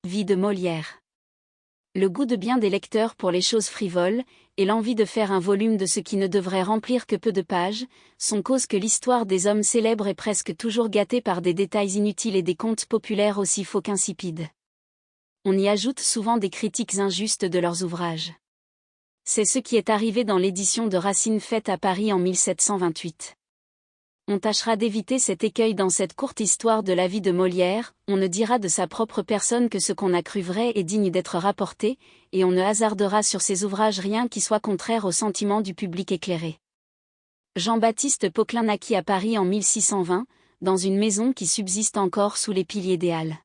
Vie de Molière. Le goût de bien des lecteurs pour les choses frivoles, et l'envie de faire un volume de ce qui ne devrait remplir que peu de pages, sont cause que l'histoire des hommes célèbres est presque toujours gâtée par des détails inutiles et des contes populaires aussi faux qu'insipides. On y ajoute souvent des critiques injustes de leurs ouvrages. C'est ce qui est arrivé dans l'édition de Racine faite à Paris en 1728. On tâchera d'éviter cet écueil dans cette courte histoire de la vie de Molière, on ne dira de sa propre personne que ce qu'on a cru vrai et digne d'être rapporté, et on ne hasardera sur ses ouvrages rien qui soit contraire aux sentiments du public éclairé. Jean-Baptiste Poquelin naquit à Paris en 1620, dans une maison qui subsiste encore sous les piliers des Halles.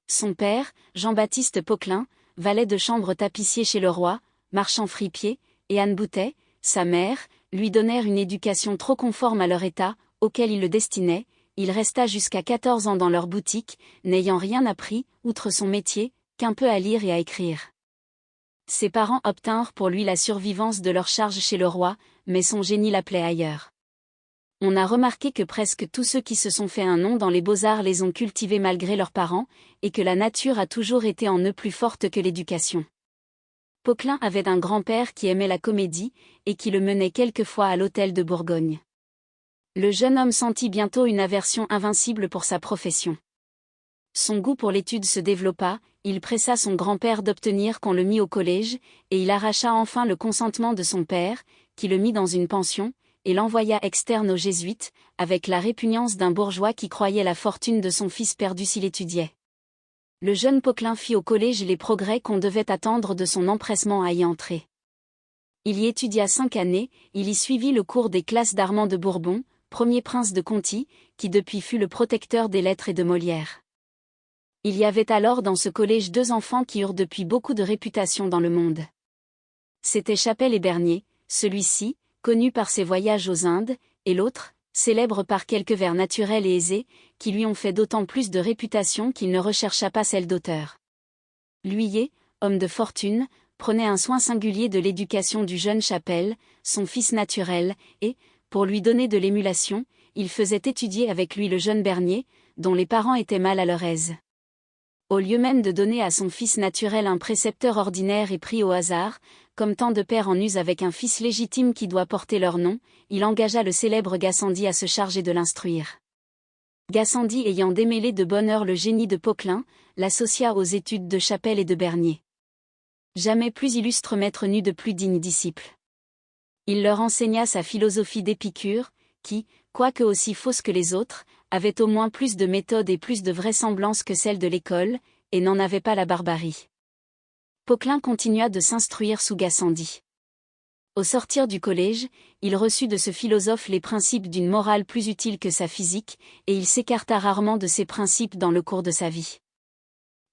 Son père, Jean-Baptiste Poquelin, valet de chambre tapissier chez le roi, marchand fripier, et Anne Boutet, sa mère, lui donnèrent une éducation trop conforme à leur état, auquel ils le destinaient. Il resta jusqu'à 14 ans dans leur boutique, n'ayant rien appris, outre son métier, qu'un peu à lire et à écrire. Ses parents obtinrent pour lui la survivance de leur charge chez le roi, mais son génie l'appelait ailleurs. On a remarqué que presque tous ceux qui se sont fait un nom dans les beaux-arts les ont cultivés malgré leurs parents, et que la nature a toujours été en eux plus forte que l'éducation. Poquelin avait un grand-père qui aimait la comédie, et qui le menait quelquefois à l'hôtel de Bourgogne. Le jeune homme sentit bientôt une aversion invincible pour sa profession. Son goût pour l'étude se développa, il pressa son grand-père d'obtenir qu'on le mît au collège, et il arracha enfin le consentement de son père, qui le mit dans une pension, et l'envoya externe aux jésuites, avec la répugnance d'un bourgeois qui croyait la fortune de son fils perdue s'il étudiait. Le jeune Poquelin fit au collège les progrès qu'on devait attendre de son empressement à y entrer. Il y étudia 5 années, il y suivit le cours des classes d'Armand de Bourbon, premier prince de Conti, qui depuis fut le protecteur des lettres et de Molière. Il y avait alors dans ce collège 2 enfants qui eurent depuis beaucoup de réputation dans le monde. C'étaient Chapelle et Bernier, celui-ci, connu par ses voyages aux Indes, et l'autre, célèbre par quelques vers naturels et aisés, qui lui ont fait d'autant plus de réputation qu'il ne rechercha pas celle d'auteur. L'huillier, homme de fortune, prenait un soin singulier de l'éducation du jeune Chapelle, son fils naturel, et, pour lui donner de l'émulation, il faisait étudier avec lui le jeune Bernier, dont les parents étaient mal à leur aise. Au lieu même de donner à son fils naturel un précepteur ordinaire et pris au hasard, comme tant de pères en usent avec un fils légitime qui doit porter leur nom, il engagea le célèbre Gassendi à se charger de l'instruire. Gassendi ayant démêlé de bonne heure le génie de Poquelin, l'associa aux études de Chapelle et de Bernier. Jamais plus illustre maître n'eut de plus digne disciple. Il leur enseigna sa philosophie d'Épicure, qui, quoique aussi fausse que les autres, avait au moins plus de méthode et plus de vraisemblance que celle de l'école, et n'en avait pas la barbarie. Poquelin continua de s'instruire sous Gassendi. Au sortir du collège, il reçut de ce philosophe les principes d'une morale plus utile que sa physique, et il s'écarta rarement de ces principes dans le cours de sa vie.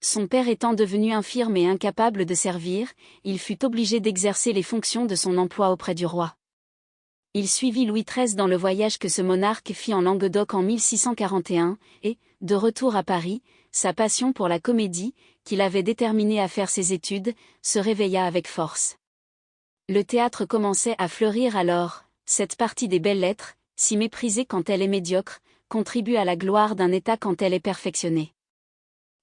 Son père étant devenu infirme et incapable de servir, il fut obligé d'exercer les fonctions de son emploi auprès du roi. Il suivit Louis XIII dans le voyage que ce monarque fit en Languedoc en 1641, et, de retour à Paris, sa passion pour la comédie, qui l'avait déterminé à faire ses études, se réveilla avec force. Le théâtre commençait à fleurir alors, cette partie des belles lettres, si méprisée quand elle est médiocre, contribue à la gloire d'un État quand elle est perfectionnée.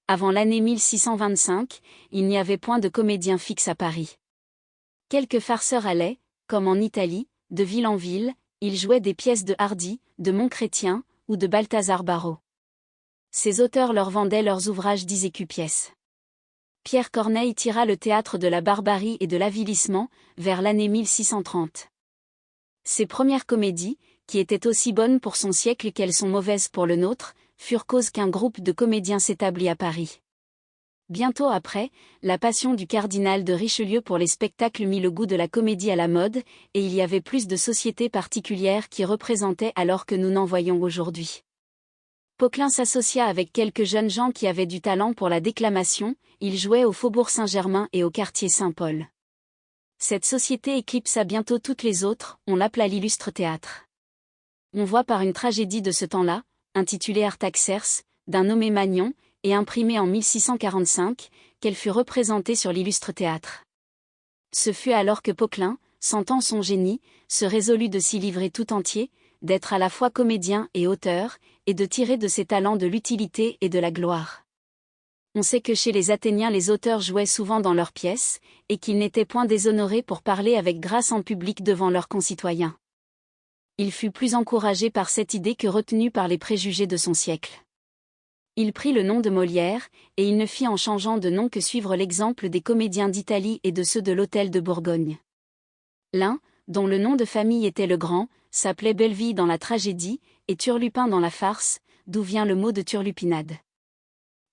Avant l'année 1625, il n'y avait point de comédien fixe à Paris. Quelques farceurs allaient, comme en Italie, de ville en ville, ils jouaient des pièces de Hardy, de Montchrétien, ou de Balthazar Barrault. Ces auteurs leur vendaient leurs ouvrages 10 écus pièces. Pierre Corneille tira le théâtre de la barbarie et de l'avilissement, vers l'année 1630. Ses premières comédies, qui étaient aussi bonnes pour son siècle qu'elles sont mauvaises pour le nôtre, furent cause qu'un groupe de comédiens s'établit à Paris. Bientôt après, la passion du cardinal de Richelieu pour les spectacles mit le goût de la comédie à la mode, et il y avait plus de sociétés particulières qui représentaient alors que nous n'en voyons aujourd'hui. Poquelin s'associa avec quelques jeunes gens qui avaient du talent pour la déclamation, ils jouaient au Faubourg Saint-Germain et au quartier Saint-Paul. Cette société éclipsa bientôt toutes les autres, on l'appela l'illustre théâtre. On voit par une tragédie de ce temps-là, intitulée Artaxerce, d'un nommé Magnon, et imprimée en 1645, qu'elle fut représentée sur l'illustre théâtre. Ce fut alors que Poquelin, sentant son génie, se résolut de s'y livrer tout entier, d'être à la fois comédien et auteur, et de tirer de ses talents de l'utilité et de la gloire. On sait que chez les Athéniens les auteurs jouaient souvent dans leurs pièces, et qu'ils n'étaient point déshonorés pour parler avec grâce en public devant leurs concitoyens. Il fut plus encouragé par cette idée que retenu par les préjugés de son siècle. Il prit le nom de Molière, et il ne fit en changeant de nom que suivre l'exemple des comédiens d'Italie et de ceux de l'Hôtel de Bourgogne. L'un, dont le nom de famille était le Grand, s'appelait Belleville dans la tragédie, et Turlupin dans la farce, d'où vient le mot de turlupinade.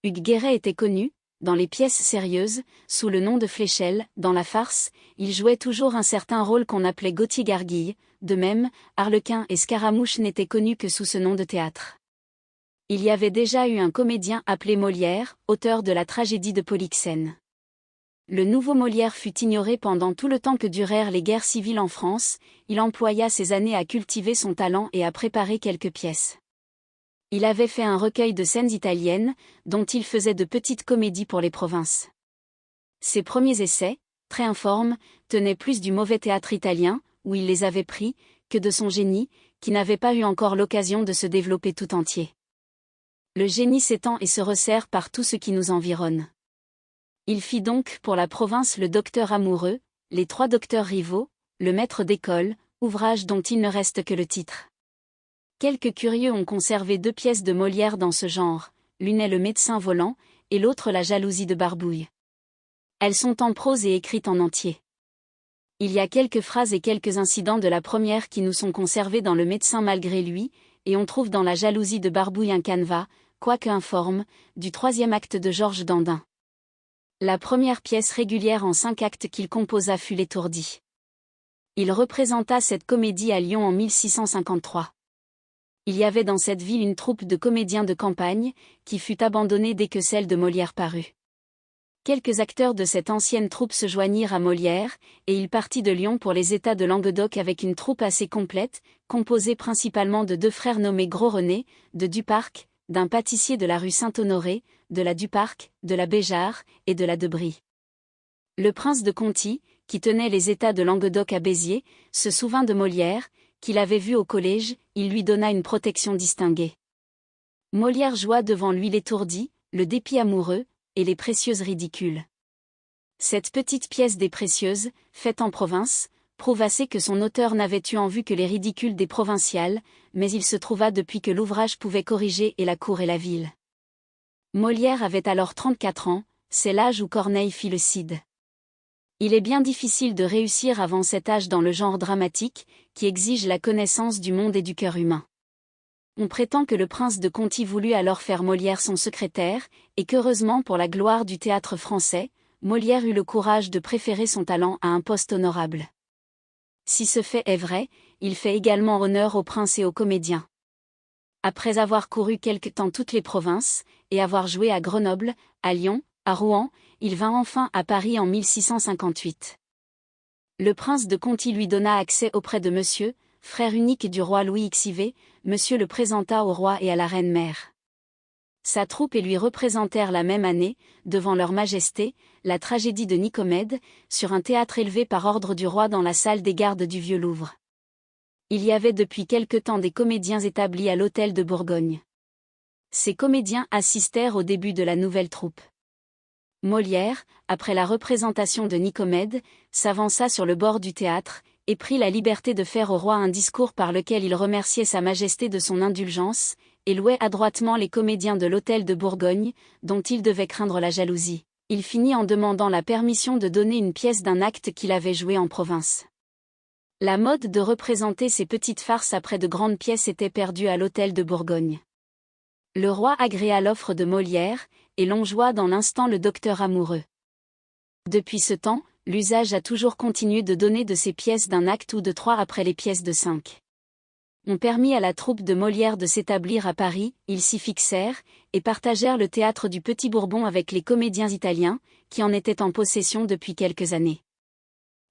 Hugues Guéret était connu, dans les pièces sérieuses, sous le nom de Fléchel, dans la farce, il jouait toujours un certain rôle qu'on appelait Gauthier-Garguille, de même, Arlequin et Scaramouche n'étaient connus que sous ce nom de théâtre. Il y avait déjà eu un comédien appelé Molière, auteur de la tragédie de Polyxène. Le nouveau Molière fut ignoré pendant tout le temps que durèrent les guerres civiles en France, il employa ces années à cultiver son talent et à préparer quelques pièces. Il avait fait un recueil de scènes italiennes, dont il faisait de petites comédies pour les provinces. Ses premiers essais, très informes, tenaient plus du mauvais théâtre italien, où il les avait pris, que de son génie, qui n'avait pas eu encore l'occasion de se développer tout entier. Le génie s'étend et se resserre par tout ce qui nous environne. Il fit donc pour la province le Docteur amoureux, les 3 docteurs rivaux, le maître d'école, ouvrage dont il ne reste que le titre. Quelques curieux ont conservé 2 pièces de Molière dans ce genre, l'une est le médecin volant, et l'autre la jalousie de Barbouille. Elles sont en prose et écrites en entier. Il y a quelques phrases et quelques incidents de la première qui nous sont conservés dans le médecin malgré lui, et on trouve dans la jalousie de Barbouille un canevas, quoique informe, du 3e acte de Georges Dandin. La première pièce régulière en 5 actes qu'il composa fut L'Étourdi. Il représenta cette comédie à Lyon en 1653. Il y avait dans cette ville une troupe de comédiens de campagne, qui fut abandonnée dès que celle de Molière parut. Quelques acteurs de cette ancienne troupe se joignirent à Molière, et il partit de Lyon pour les États de Languedoc avec une troupe assez complète, composée principalement de 2 frères nommés Gros-René, de Duparc, d'un pâtissier de la rue Saint-Honoré, de la Duparc, de la Béjart, et de la Debrie. Le prince de Conti, qui tenait les États de Languedoc à Béziers, se souvint de Molière, qu'il avait vu au collège, il lui donna une protection distinguée. Molière joua devant lui L'Étourdi, le dépit amoureux, et les précieuses ridicules. Cette petite pièce des précieuses, faite en province, prouve assez que son auteur n'avait eu en vue que les ridicules des provinciales, mais il se trouva depuis que l'ouvrage pouvait corriger et la cour et la ville. Molière avait alors 34 ans, c'est l'âge où Corneille fit le Cid. Il est bien difficile de réussir avant cet âge dans le genre dramatique, qui exige la connaissance du monde et du cœur humain. On prétend que le prince de Conti voulut alors faire Molière son secrétaire, et qu'heureusement pour la gloire du théâtre français, Molière eut le courage de préférer son talent à un poste honorable. Si ce fait est vrai, il fait également honneur au prince et aux comédiens. Après avoir couru quelque temps toutes les provinces, et avoir joué à Grenoble, à Lyon, à Rouen, il vint enfin à Paris en 1658. Le prince de Conti lui donna accès auprès de monsieur, frère unique du roi Louis XIV, monsieur le présenta au roi et à la reine-mère. Sa troupe et lui représentèrent la même année, devant leur majesté, la tragédie de Nicomède, sur un théâtre élevé par ordre du roi dans la salle des gardes du Vieux-Louvre. Il y avait depuis quelque temps des comédiens établis à l'Hôtel de Bourgogne. Ces comédiens assistèrent au début de la nouvelle troupe. Molière, après la représentation de Nicomède, s'avança sur le bord du théâtre, et prit la liberté de faire au roi un discours par lequel il remerciait sa majesté de son indulgence, et louait adroitement les comédiens de l'Hôtel de Bourgogne, dont il devait craindre la jalousie. Il finit en demandant la permission de donner une pièce d'un acte qu'il avait joué en province. La mode de représenter ces petites farces après de grandes pièces était perdue à l'Hôtel de Bourgogne. Le roi agréa l'offre de Molière, et l'on joua dans l'instant le Docteur amoureux. Depuis ce temps, l'usage a toujours continué de donner de ces pièces d'un acte ou de 3 après les pièces de 5. On permit à la troupe de Molière de s'établir à Paris, ils s'y fixèrent, et partagèrent le théâtre du Petit Bourbon avec les comédiens italiens, qui en étaient en possession depuis quelques années.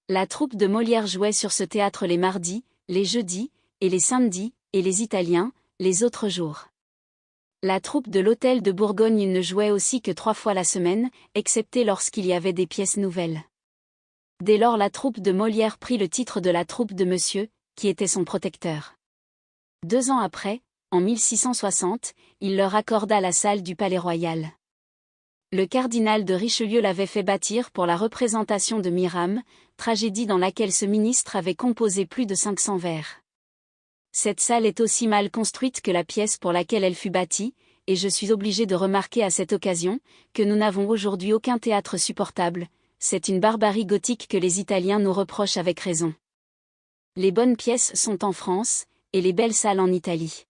La troupe de Molière jouait sur ce théâtre les mardis, les jeudis, et les samedis, et les Italiens, les autres jours. La troupe de l'Hôtel de Bourgogne ne jouait aussi que 3 fois la semaine, excepté lorsqu'il y avait des pièces nouvelles. Dès lors la troupe de Molière prit le titre de la troupe de Monsieur, qui était son protecteur. 2 ans après, en 1660, il leur accorda la salle du Palais-Royal. Le cardinal de Richelieu l'avait fait bâtir pour la représentation de Mirame, tragédie dans laquelle ce ministre avait composé plus de 500 vers. Cette salle est aussi mal construite que la pièce pour laquelle elle fut bâtie, et je suis obligé de remarquer à cette occasion, que nous n'avons aujourd'hui aucun théâtre supportable, c'est une barbarie gothique que les Italiens nous reprochent avec raison. Les bonnes pièces sont en France, et les belles salles en Italie.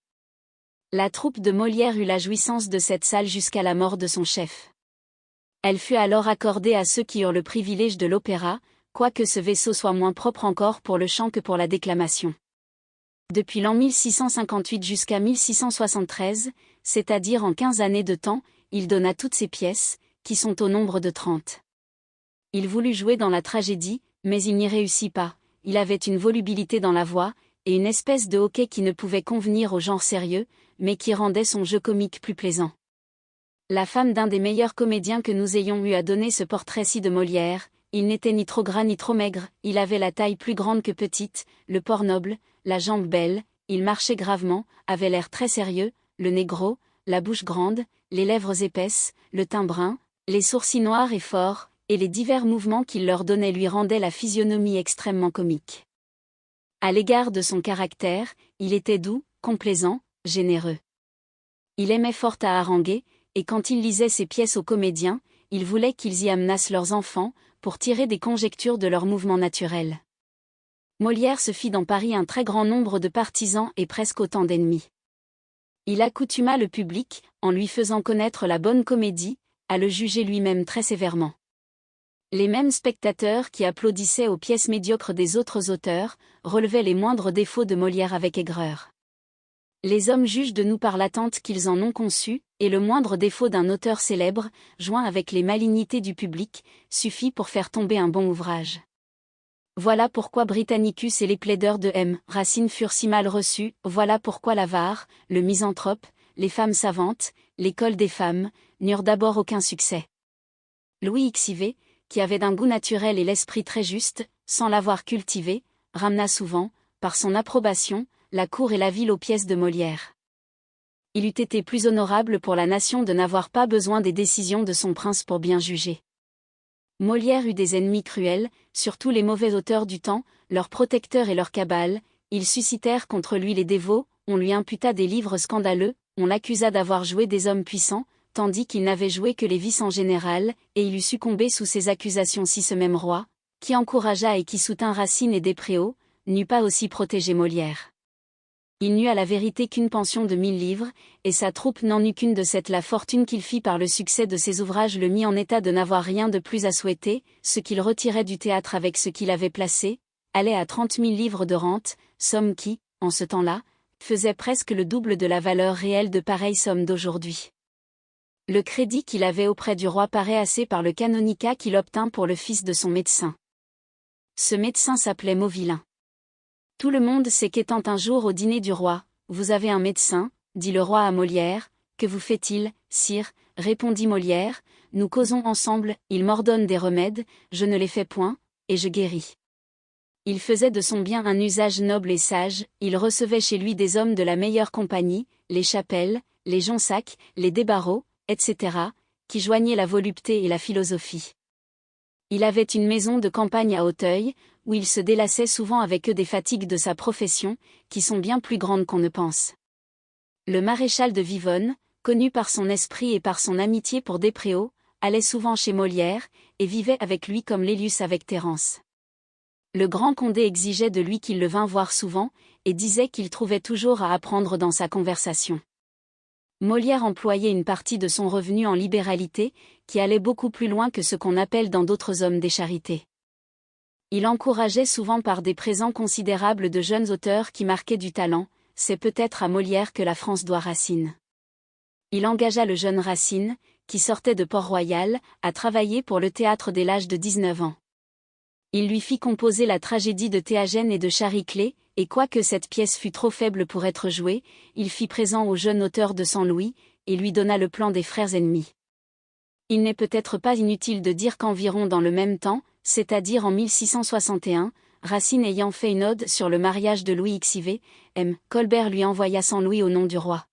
La troupe de Molière eut la jouissance de cette salle jusqu'à la mort de son chef. Elle fut alors accordée à ceux qui eurent le privilège de l'opéra, quoique ce vaisseau soit moins propre encore pour le chant que pour la déclamation. Depuis l'an 1658 jusqu'à 1673, c'est-à-dire en 15 années de temps, il donna toutes ses pièces, qui sont au nombre de 30. Il voulut jouer dans la tragédie, mais il n'y réussit pas, il avait une volubilité dans la voix, et une espèce de hoquet qui ne pouvait convenir au genre sérieux, mais qui rendait son jeu comique plus plaisant. La femme d'un des meilleurs comédiens que nous ayons eu à donner ce portrait-ci de Molière, il n'était ni trop gras ni trop maigre, il avait la taille plus grande que petite, le port noble, la jambe belle, il marchait gravement, avait l'air très sérieux, le nez gros, la bouche grande, les lèvres épaisses, le teint brun, les sourcils noirs et forts, et les divers mouvements qu'il leur donnait lui rendaient la physionomie extrêmement comique. À l'égard de son caractère, il était doux, complaisant, généreux. Il aimait fort à haranguer, et quand il lisait ses pièces aux comédiens, il voulait qu'ils y amenassent leurs enfants, pour tirer des conjectures de leurs mouvements naturels. Molière se fit dans Paris un très grand nombre de partisans et presque autant d'ennemis. Il accoutuma le public, en lui faisant connaître la bonne comédie, à le juger lui-même très sévèrement. Les mêmes spectateurs qui applaudissaient aux pièces médiocres des autres auteurs, relevaient les moindres défauts de Molière avec aigreur. Les hommes jugent de nous par l'attente qu'ils en ont conçue, et le moindre défaut d'un auteur célèbre, joint avec les malignités du public, suffit pour faire tomber un bon ouvrage. Voilà pourquoi Britannicus et les plaideurs de M. Racine furent si mal reçus, voilà pourquoi l'avare, le misanthrope, les femmes savantes, l'école des femmes, n'eurent d'abord aucun succès. Louis XIV, qui avait d'un goût naturel et l'esprit très juste, sans l'avoir cultivé, ramena souvent, par son approbation, la cour et la ville aux pièces de Molière. Il eût été plus honorable pour la nation de n'avoir pas besoin des décisions de son prince pour bien juger. Molière eut des ennemis cruels, surtout les mauvais auteurs du temps, leurs protecteurs et leurs cabales, ils suscitèrent contre lui les dévots, on lui imputa des livres scandaleux, on l'accusa d'avoir joué des hommes puissants, tandis qu'il n'avait joué que les vices en général, et il eût succombé sous ces accusations si ce même roi, qui encouragea et qui soutint Racine et Despréaux, n'eût pas aussi protégé Molière. Il n'eut à la vérité qu'une pension de 1000 livres, et sa troupe n'en eut qu'une de cette la fortune qu'il fit par le succès de ses ouvrages le mit en état de n'avoir rien de plus à souhaiter, ce qu'il retirait du théâtre avec ce qu'il avait placé, allait à 30 000 livres de rente, somme qui, en ce temps-là, faisait presque le double de la valeur réelle de pareille somme d'aujourd'hui. Le crédit qu'il avait auprès du roi paraît assez par le canonicat qu'il obtint pour le fils de son médecin. Ce médecin s'appelait Mauvillain. Tout le monde sait qu'étant un jour au dîner du roi, « Vous avez un médecin » dit le roi à Molière. « Que vous fait-il, sire » répondit Molière. « Nous causons ensemble, il m'ordonne des remèdes, je ne les fais point, et je guéris. » Il faisait de son bien un usage noble et sage, il recevait chez lui des hommes de la meilleure compagnie, les Chapelle, les Jonsac, les Desbarreaux, etc., qui joignaient la volupté et la philosophie. Il avait une maison de campagne à Auteuil, où il se délassait souvent avec eux des fatigues de sa profession, qui sont bien plus grandes qu'on ne pense. Le maréchal de Vivonne, connu par son esprit et par son amitié pour Despréaux, allait souvent chez Molière, et vivait avec lui comme Lélius avec Terence. Le grand Condé exigeait de lui qu'il le vînt voir souvent, et disait qu'il trouvait toujours à apprendre dans sa conversation. Molière employait une partie de son revenu en libéralité, qui allait beaucoup plus loin que ce qu'on appelle dans d'autres hommes des charités. Il encourageait souvent par des présents considérables de jeunes auteurs qui marquaient du talent, c'est peut-être à Molière que la France doit Racine. Il engagea le jeune Racine, qui sortait de Port-Royal, à travailler pour le théâtre dès l'âge de 19 ans. Il lui fit composer la tragédie de Théagène et de Chariclée, et quoique cette pièce fût trop faible pour être jouée, il fit présent au jeune auteur de San Louis, et lui donna le plan des frères ennemis. Il n'est peut-être pas inutile de dire qu'environ dans le même temps, c'est-à-dire en 1661, Racine ayant fait une ode sur le mariage de Louis XIV, M. Colbert lui envoya San Louis au nom du roi.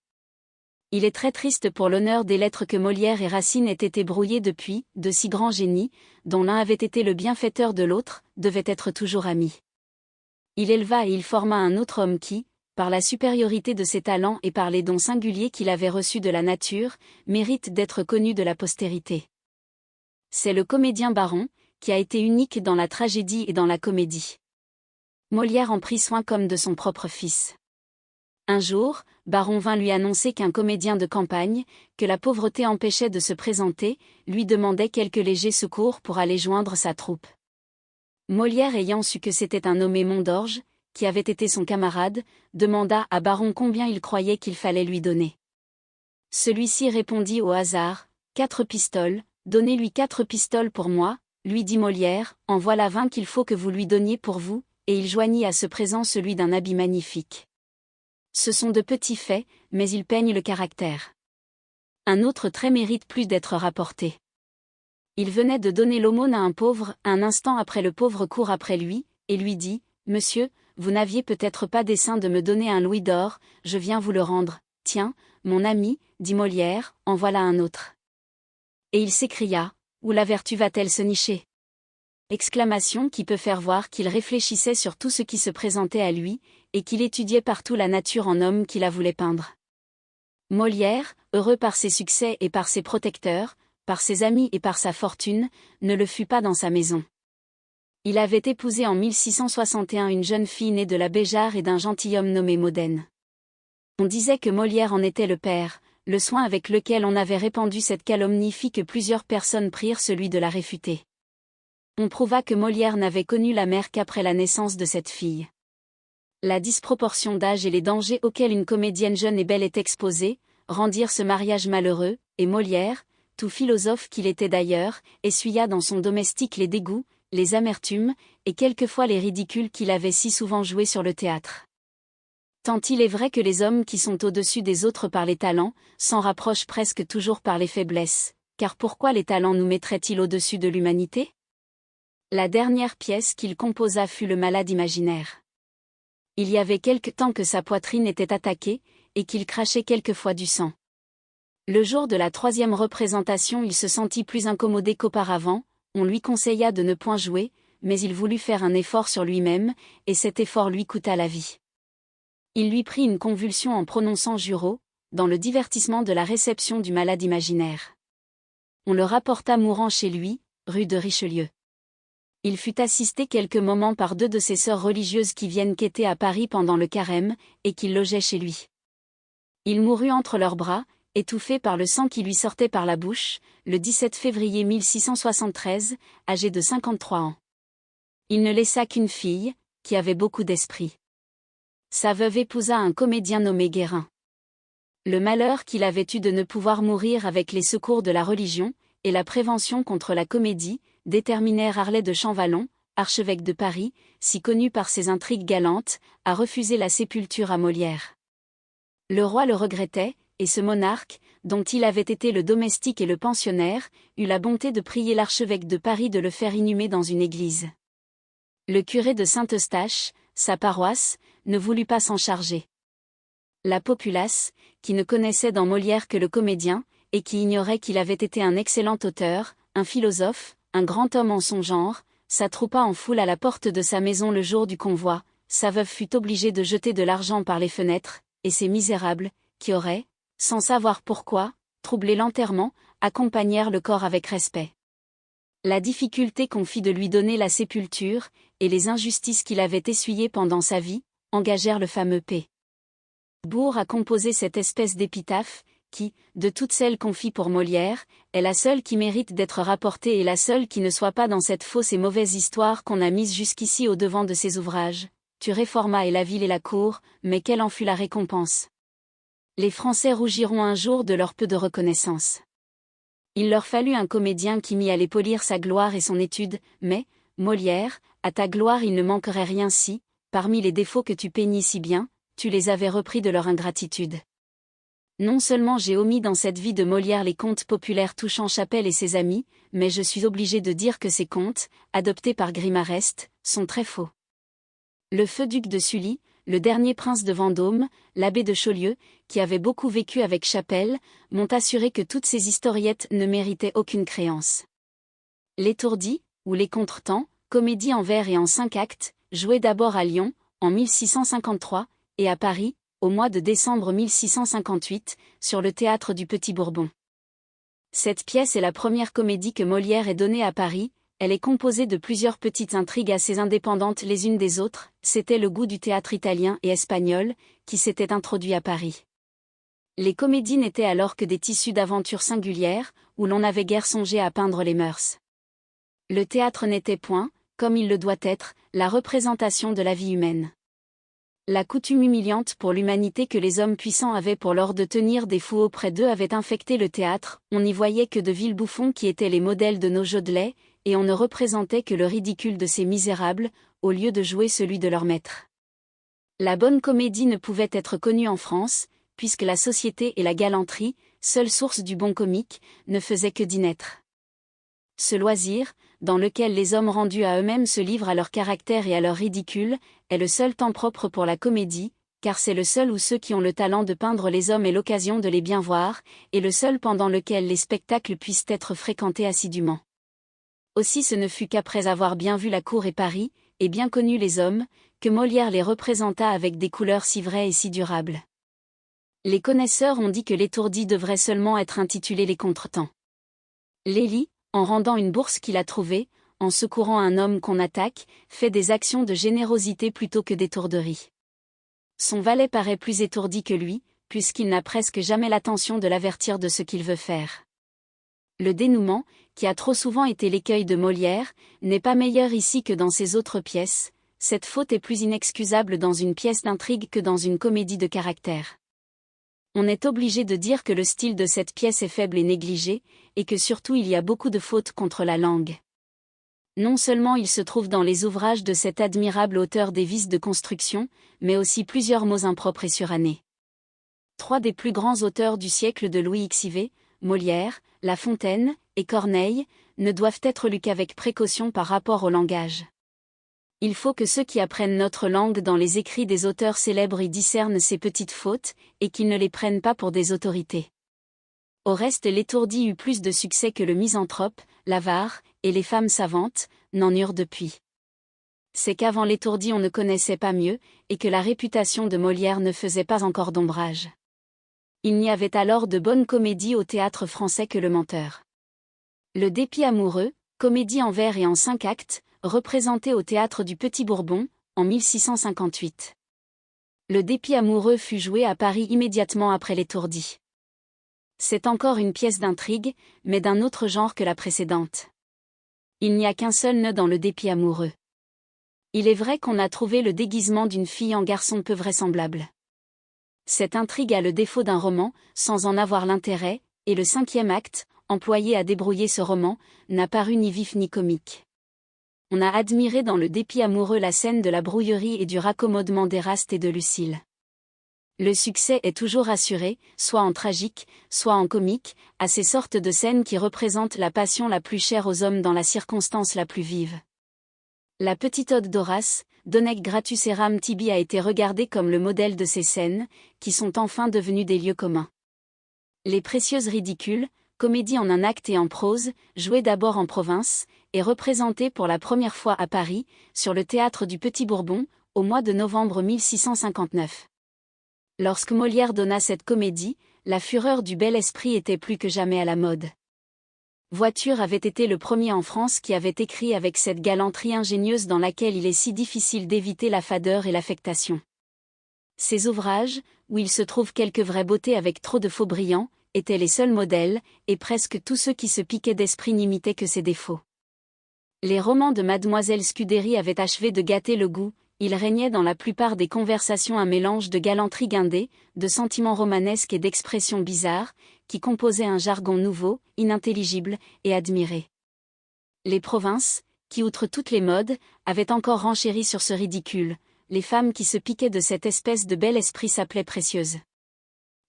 Il est très triste pour l'honneur des lettres que Molière et Racine aient été brouillés depuis, de si grands génies, dont l'un avait été le bienfaiteur de l'autre, devaient être toujours amis. Il éleva et il forma un autre homme qui, par la supériorité de ses talents et par les dons singuliers qu'il avait reçus de la nature, mérite d'être connu de la postérité. C'est le comédien Baron, qui a été unique dans la tragédie et dans la comédie. Molière en prit soin comme de son propre fils. Un jour, Baron vint lui annoncer qu'un comédien de campagne, que la pauvreté empêchait de se présenter, lui demandait quelques légers secours pour aller joindre sa troupe. Molière ayant su que c'était un nommé Mondorge, qui avait été son camarade, demanda à Baron combien il croyait qu'il fallait lui donner. Celui-ci répondit au hasard, 4 pistoles, donnez-lui 4 pistoles pour moi, lui dit Molière, en voilà 20 qu'il faut que vous lui donniez pour vous, et il joignit à ce présent celui d'un habit magnifique. Ce sont de petits faits, mais ils peignent le caractère. Un autre trait mérite plus d'être rapporté. Il venait de donner l'aumône à un pauvre, un instant après le pauvre court après lui, et lui dit, « Monsieur, vous n'aviez peut-être pas dessein de me donner un louis d'or, je viens vous le rendre. Tiens, mon ami, dit Molière, en voilà un autre. » Et il s'écria, « Où la vertu va-t-elle se nicher ?» Exclamation qui peut faire voir qu'il réfléchissait sur tout ce qui se présentait à lui, et qu'il étudiait partout la nature en homme qui la voulait peindre. Molière, heureux par ses succès et par ses protecteurs, par ses amis et par sa fortune, ne le fut pas dans sa maison. Il avait épousé en 1661 une jeune fille née de la Béjart et d'un gentilhomme nommé Modène. On disait que Molière en était le père, le soin avec lequel on avait répandu cette calomnie fit que plusieurs personnes prirent celui de la réfuter. On prouva que Molière n'avait connu la mère qu'après la naissance de cette fille. La disproportion d'âge et les dangers auxquels une comédienne jeune et belle est exposée, rendirent ce mariage malheureux, et Molière, tout philosophe qu'il était d'ailleurs, essuya dans son domestique les dégoûts, les amertumes, et quelquefois les ridicules qu'il avait si souvent joués sur le théâtre. Tant il est vrai que les hommes qui sont au-dessus des autres par les talents, s'en rapprochent presque toujours par les faiblesses, car pourquoi les talents nous mettraient-ils au-dessus de l'humanité ? La dernière pièce qu'il composa fut Le Malade imaginaire. Il y avait quelque temps que sa poitrine était attaquée, et qu'il crachait quelquefois du sang. Le jour de la 3e représentation il se sentit plus incommodé qu'auparavant, on lui conseilla de ne point jouer, mais il voulut faire un effort sur lui-même, et cet effort lui coûta la vie. Il lui prit une convulsion en prononçant Jurot, dans le divertissement de la réception du Malade imaginaire. On le rapporta mourant chez lui, rue de Richelieu. Il fut assisté quelques moments par 2 de ses sœurs religieuses qui viennent quêter à Paris pendant le carême, et qu'il logeait chez lui. Il mourut entre leurs bras, étouffé par le sang qui lui sortait par la bouche, le 17 février 1673, âgé de 53 ans. Il ne laissa qu'une fille, qui avait beaucoup d'esprit. Sa veuve épousa un comédien nommé Guérin. Le malheur qu'il avait eu de ne pouvoir mourir avec les secours de la religion, et la prévention contre la comédie, déterminèrent Harlet de Champvallon, archevêque de Paris, si connu par ses intrigues galantes, à refuser la sépulture à Molière. Le roi le regrettait, et ce monarque, dont il avait été le domestique et le pensionnaire, eut la bonté de prier l'archevêque de Paris de le faire inhumer dans une église. Le curé de Saint-Eustache, sa paroisse, ne voulut pas s'en charger. La populace, qui ne connaissait dans Molière que le comédien, et qui ignorait qu'il avait été un excellent auteur, un philosophe, un grand homme en son genre, s'attroupa en foule à la porte de sa maison le jour du convoi, sa veuve fut obligée de jeter de l'argent par les fenêtres, et ces misérables, qui auraient, sans savoir pourquoi, troublé l'enterrement, accompagnèrent le corps avec respect. La difficulté qu'on fit de lui donner la sépulture, et les injustices qu'il avait essuyées pendant sa vie, engagèrent le fameux P. Bourg à composer cette espèce d'épitaphe, qui, de toutes celles qu'on fit pour Molière, est la seule qui mérite d'être rapportée et la seule qui ne soit pas dans cette fausse et mauvaise histoire qu'on a mise jusqu'ici au devant de ses ouvrages. Tu réformas et la ville et la cour, mais quelle en fut la récompense ? Les Français rougiront un jour de leur peu de reconnaissance. Il leur fallut un comédien qui mit à les polir sa gloire et son étude, mais, Molière, à ta gloire il ne manquerait rien si, parmi les défauts que tu peignis si bien, tu les avais repris de leur ingratitude. Non seulement j'ai omis dans cette vie de Molière les contes populaires touchant Chapelle et ses amis, mais je suis obligé de dire que ces contes, adoptés par Grimarest, sont très faux. Le feu duc de Sully, le dernier prince de Vendôme, l'abbé de Chaulieu, qui avait beaucoup vécu avec Chapelle, m'ont assuré que toutes ces historiettes ne méritaient aucune créance. L'Étourdi, ou Les Contretemps, comédie en vers et en 5 actes, jouée d'abord à Lyon, en 1653, et à Paris, au mois de décembre 1658, sur le théâtre du Petit Bourbon. Cette pièce est la première comédie que Molière ait donnée à Paris. Elle est composée de plusieurs petites intrigues assez indépendantes les unes des autres. C'était le goût du théâtre italien et espagnol, qui s'était introduit à Paris. Les comédies n'étaient alors que des tissus d'aventures singulières, où l'on n'avait guère songé à peindre les mœurs. Le théâtre n'était point, comme il le doit être, la représentation de la vie humaine. La coutume humiliante pour l'humanité que les hommes puissants avaient pour lors de tenir des fous auprès d'eux avait infecté le théâtre. On n'y voyait que de vils bouffons qui étaient les modèles de nos Jodelet, et on ne représentait que le ridicule de ces misérables, au lieu de jouer celui de leur maître. La bonne comédie ne pouvait être connue en France, puisque la société et la galanterie, seule source du bon comique, ne faisaient que d'y naître. Ce loisir, dans lequel les hommes rendus à eux-mêmes se livrent à leur caractère et à leur ridicule, est le seul temps propre pour la comédie, car c'est le seul où ceux qui ont le talent de peindre les hommes aient l'occasion de les bien voir, et le seul pendant lequel les spectacles puissent être fréquentés assidûment. Aussi ce ne fut qu'après avoir bien vu la cour et Paris, et bien connu les hommes, que Molière les représenta avec des couleurs si vraies et si durables. Les connaisseurs ont dit que l'Étourdi devrait seulement être intitulé Les Contretemps. Lely, en rendant une bourse qu'il a trouvée, en secourant un homme qu'on attaque, fait des actions de générosité plutôt que d'étourderie. Son valet paraît plus étourdi que lui, puisqu'il n'a presque jamais l'attention de l'avertir de ce qu'il veut faire. Le dénouement, qui a trop souvent été l'écueil de Molière, n'est pas meilleur ici que dans ses autres pièces. Cette faute est plus inexcusable dans une pièce d'intrigue que dans une comédie de caractère. On est obligé de dire que le style de cette pièce est faible et négligé, et que surtout il y a beaucoup de fautes contre la langue. Non seulement il se trouve dans les ouvrages de cet admirable auteur des vices de construction, mais aussi plusieurs mots impropres et surannés. 3 des plus grands auteurs du siècle de Louis XIV, Molière, La Fontaine et Corneille, ne doivent être lus qu'avec précaution par rapport au langage. Il faut que ceux qui apprennent notre langue dans les écrits des auteurs célèbres y discernent ces petites fautes, et qu'ils ne les prennent pas pour des autorités. Au reste, l'Étourdi eut plus de succès que le Misanthrope, l'Avare, et les femmes savantes, n'en eurent depuis. C'est qu'avant l'Étourdi on ne connaissait pas mieux, et que la réputation de Molière ne faisait pas encore d'ombrage. Il n'y avait alors de bonnes comédies au théâtre français que Le Menteur. Le Dépit amoureux, comédie en vers et en 5 actes, représentée au théâtre du Petit Bourbon, en 1658. Le Dépit amoureux fut joué à Paris immédiatement après l'Étourdi. C'est encore une pièce d'intrigue, mais d'un autre genre que la précédente. Il n'y a qu'un seul nœud dans le Dépit amoureux. Il est vrai qu'on a trouvé le déguisement d'une fille en garçon peu vraisemblable. Cette intrigue a le défaut d'un roman, sans en avoir l'intérêt, et le 5e acte, employé à débrouiller ce roman, n'a paru ni vif ni comique. On a admiré dans le Dépit amoureux la scène de la brouillerie et du raccommodement d'Éraste et de Lucile. Le succès est toujours assuré, soit en tragique, soit en comique, à ces sortes de scènes qui représentent la passion la plus chère aux hommes dans la circonstance la plus vive. La petite ode d'Horace, Donec gratus eram tibi, a été regardée comme le modèle de ces scènes, qui sont enfin devenues des lieux communs. Les Précieuses ridicules, comédie en un acte et en prose, jouée d'abord en province, et représentée pour la première fois à Paris, sur le théâtre du Petit Bourbon, au mois de novembre 1659. Lorsque Molière donna cette comédie, la fureur du bel esprit était plus que jamais à la mode. Voiture avait été le premier en France qui avait écrit avec cette galanterie ingénieuse dans laquelle il est si difficile d'éviter la fadeur et l'affectation. Ces ouvrages, où il se trouve quelques vraies beautés avec trop de faux brillants, étaient les seuls modèles, et presque tous ceux qui se piquaient d'esprit n'imitaient que ses défauts. Les romans de Mademoiselle Scudéry avaient achevé de gâter le goût. Il régnait dans la plupart des conversations un mélange de galanterie guindée, de sentiments romanesques et d'expressions bizarres, qui composaient un jargon nouveau, inintelligible, et admiré. Les provinces, qui outre toutes les modes, avaient encore renchéri sur ce ridicule. Les femmes qui se piquaient de cette espèce de bel esprit s'appelaient précieuses.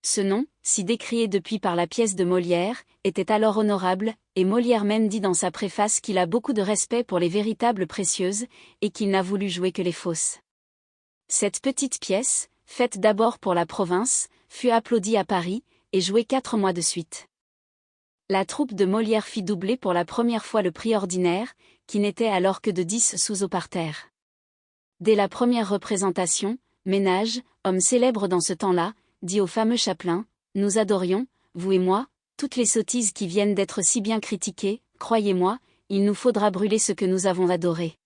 Ce nom, si décrié depuis par la pièce de Molière, était alors honorable, et Molière même dit dans sa préface qu'il a beaucoup de respect pour les véritables précieuses, et qu'il n'a voulu jouer que les fausses. Cette petite pièce, faite d'abord pour la province, fut applaudie à Paris, et jouée 4 mois de suite. La troupe de Molière fit doubler pour la première fois le prix ordinaire, qui n'était alors que de 10 sous au parterre. Dès la première représentation, Ménage, homme célèbre dans ce temps-là, dit au fameux Chaplin, « Nous adorions, vous et moi, toutes les sottises qui viennent d'être si bien critiquées, croyez-moi, il nous faudra brûler ce que nous avons adoré. »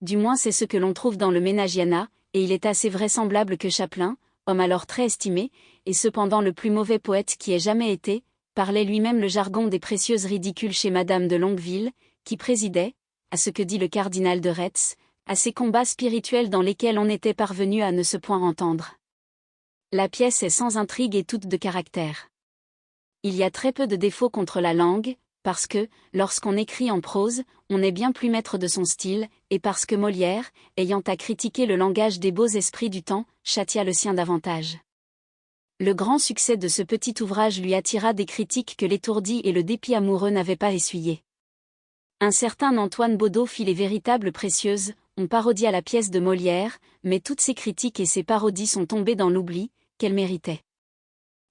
Du moins c'est ce que l'on trouve dans le Ménagiana, et il est assez vraisemblable que Chaplin, homme alors très estimé, et cependant le plus mauvais poète qui ait jamais été, parlait lui-même le jargon des précieuses ridicules chez Madame de Longueville, qui présidait, à ce que dit le cardinal de Retz, à ces combats spirituels dans lesquels on était parvenu à ne se point entendre. La pièce est sans intrigue et toute de caractère. Il y a très peu de défauts contre la langue, parce que, lorsqu'on écrit en prose, on est bien plus maître de son style, et parce que Molière, ayant à critiquer le langage des beaux esprits du temps, châtia le sien davantage. Le grand succès de ce petit ouvrage lui attira des critiques que l'étourdi et le dépit amoureux n'avaient pas essuyées. Un certain Antoine Baudot fit les véritables précieuses, on parodie à la pièce de Molière, mais toutes ces critiques et ces parodies sont tombées dans l'oubli, qu'elles méritaient.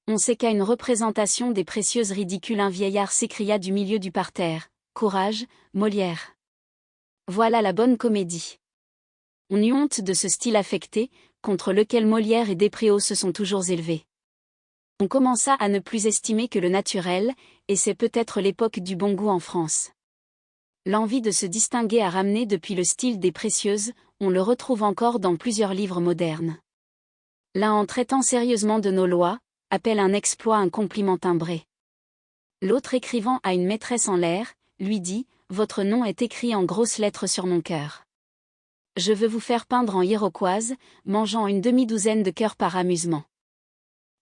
On sait qu'à une représentation des précieuses ridicules un vieillard s'écria du milieu du parterre, « Courage, Molière ! Voilà la bonne comédie. » On eut honte de ce style affecté, contre lequel Molière et Despréaux se sont toujours élevés. On commença à ne plus estimer que le naturel, et c'est peut-être l'époque du bon goût en France. L'envie de se distinguer a ramené depuis le style des précieuses, on le retrouve encore dans plusieurs livres modernes. L'un en traitant sérieusement de nos lois, appelle un exploit un compliment timbré. L'autre écrivant à une maîtresse en l'air, lui dit, « Votre nom est écrit en grosses lettres sur mon cœur. Je veux vous faire peindre en iroquoise, mangeant une demi-douzaine de cœurs par amusement. »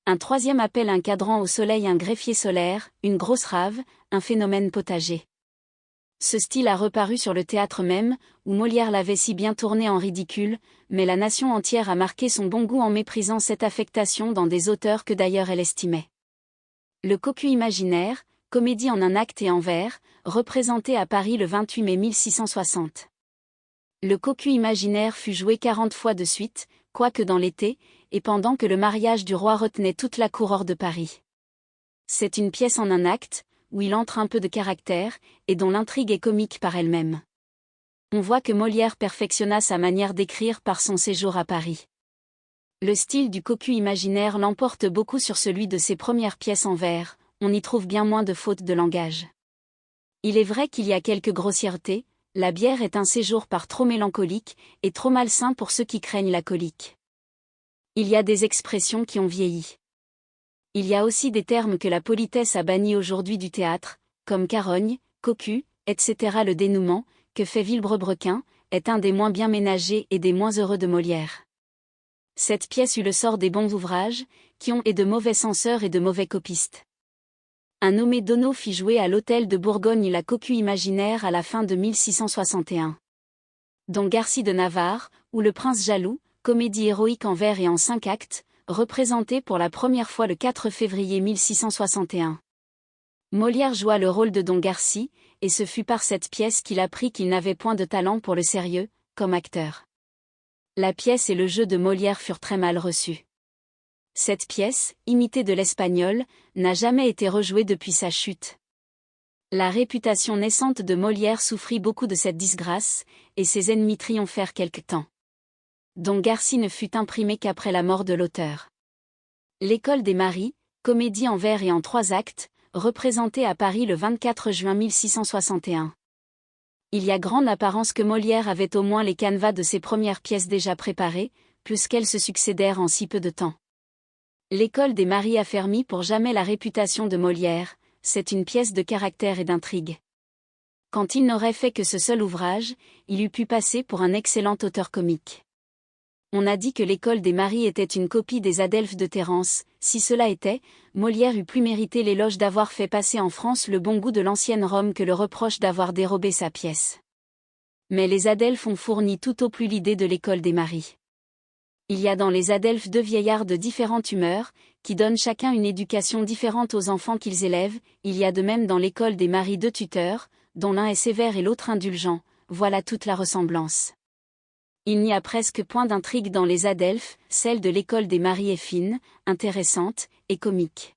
Un troisième appelle un cadran au soleil un greffier solaire, une grosse rave, un phénomène potager. Ce style a reparu sur le théâtre même, où Molière l'avait si bien tourné en ridicule, mais la nation entière a marqué son bon goût en méprisant cette affectation dans des auteurs que d'ailleurs elle estimait. Le Cocu imaginaire, comédie en un acte et en vers, représenté à Paris le 28 mai 1660. Le Cocu imaginaire fut joué 40 fois de suite, quoique dans l'été, et pendant que le mariage du roi retenait toute la cour hors de Paris. C'est une pièce en un acte, où il entre un peu de caractère, et dont l'intrigue est comique par elle-même. On voit que Molière perfectionna sa manière d'écrire par son séjour à Paris. Le style du Cocu imaginaire l'emporte beaucoup sur celui de ses premières pièces en vers, on y trouve bien moins de fautes de langage. Il est vrai qu'il y a quelques grossièretés, la bière est un séjour par trop mélancolique, et trop malsain pour ceux qui craignent la colique. Il y a des expressions qui ont vieilli. Il y a aussi des termes que la politesse a bannis aujourd'hui du théâtre, comme carogne, cocu, etc. Le dénouement, que fait Villebrequin, est un des moins bien ménagés et des moins heureux de Molière. Cette pièce eut le sort des bons ouvrages, qui ont et de mauvais censeurs et de mauvais copistes. Un nommé Donneau fit jouer à l'hôtel de Bourgogne la Cocu imaginaire à la fin de 1661. Don Garci de Navarre, ou Le Prince jaloux, comédie héroïque en vers et en 5 actes, représentée pour la première fois le 4 février 1661. Molière joua le rôle de Don Garci, et ce fut par cette pièce qu'il apprit qu'il n'avait point de talent pour le sérieux, comme acteur. La pièce et le jeu de Molière furent très mal reçus. Cette pièce, imitée de l'espagnol, n'a jamais été rejouée depuis sa chute. La réputation naissante de Molière souffrit beaucoup de cette disgrâce, et ses ennemis triomphèrent quelque temps. Don Garci ne fut imprimé qu'après la mort de l'auteur. L'École des Maris, comédie en vers et en 3 actes, représentée à Paris le 24 juin 1661. Il y a grande apparence que Molière avait au moins les canevas de ses premières pièces déjà préparées, puisqu'elles se succédèrent en si peu de temps. L'École des Maris affermit pour jamais la réputation de Molière, c'est une pièce de caractère et d'intrigue. Quand il n'aurait fait que ce seul ouvrage, il eût pu passer pour un excellent auteur comique. On a dit que l'École des Maris était une copie des Adelphes de Terence, si cela était, Molière eût plus mérité l'éloge d'avoir fait passer en France le bon goût de l'ancienne Rome que le reproche d'avoir dérobé sa pièce. Mais les Adelphes ont fourni tout au plus l'idée de l'École des Maris. Il y a dans les Adelphes 2 vieillards de différentes humeurs, qui donnent chacun une éducation différente aux enfants qu'ils élèvent, il y a de même dans l'École des Maris 2 tuteurs, dont l'un est sévère et l'autre indulgent, voilà toute la ressemblance. Il n'y a presque point d'intrigue dans les Adelphes, celle de l'école des maris est fine, intéressante, et comique.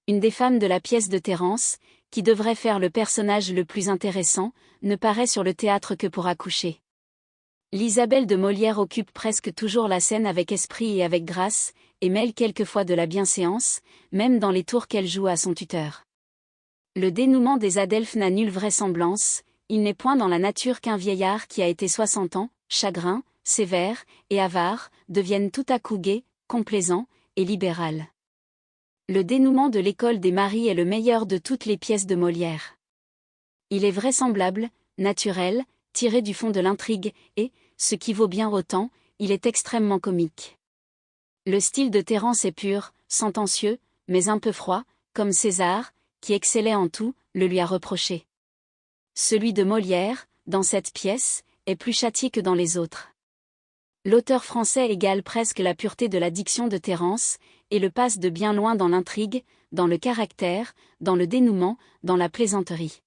Une des femmes de la pièce de Terence, qui devrait faire le personnage le plus intéressant, ne paraît sur le théâtre que pour accoucher. L'Isabelle de Molière occupe presque toujours la scène avec esprit et avec grâce, et mêle quelquefois de la bienséance, même dans les tours qu'elle joue à son tuteur. Le dénouement des Adelphes n'a nulle vraisemblance, il n'est point dans la nature qu'un vieillard qui a été 60 ans, chagrin, sévère, et avare, devienne tout à coup gai, complaisant, et libéral. Le dénouement de l'école des maris est le meilleur de toutes les pièces de Molière. Il est vraisemblable, naturel, tiré du fond de l'intrigue, et, ce qui vaut bien autant, il est extrêmement comique. Le style de Terence est pur, sentencieux, mais un peu froid, comme César, qui excellait en tout, le lui a reproché. Celui de Molière, dans cette pièce, est plus châtié que dans les autres. L'auteur français égale presque la pureté de la diction de Terence, et le passe de bien loin dans l'intrigue, dans le caractère, dans le dénouement, dans la plaisanterie.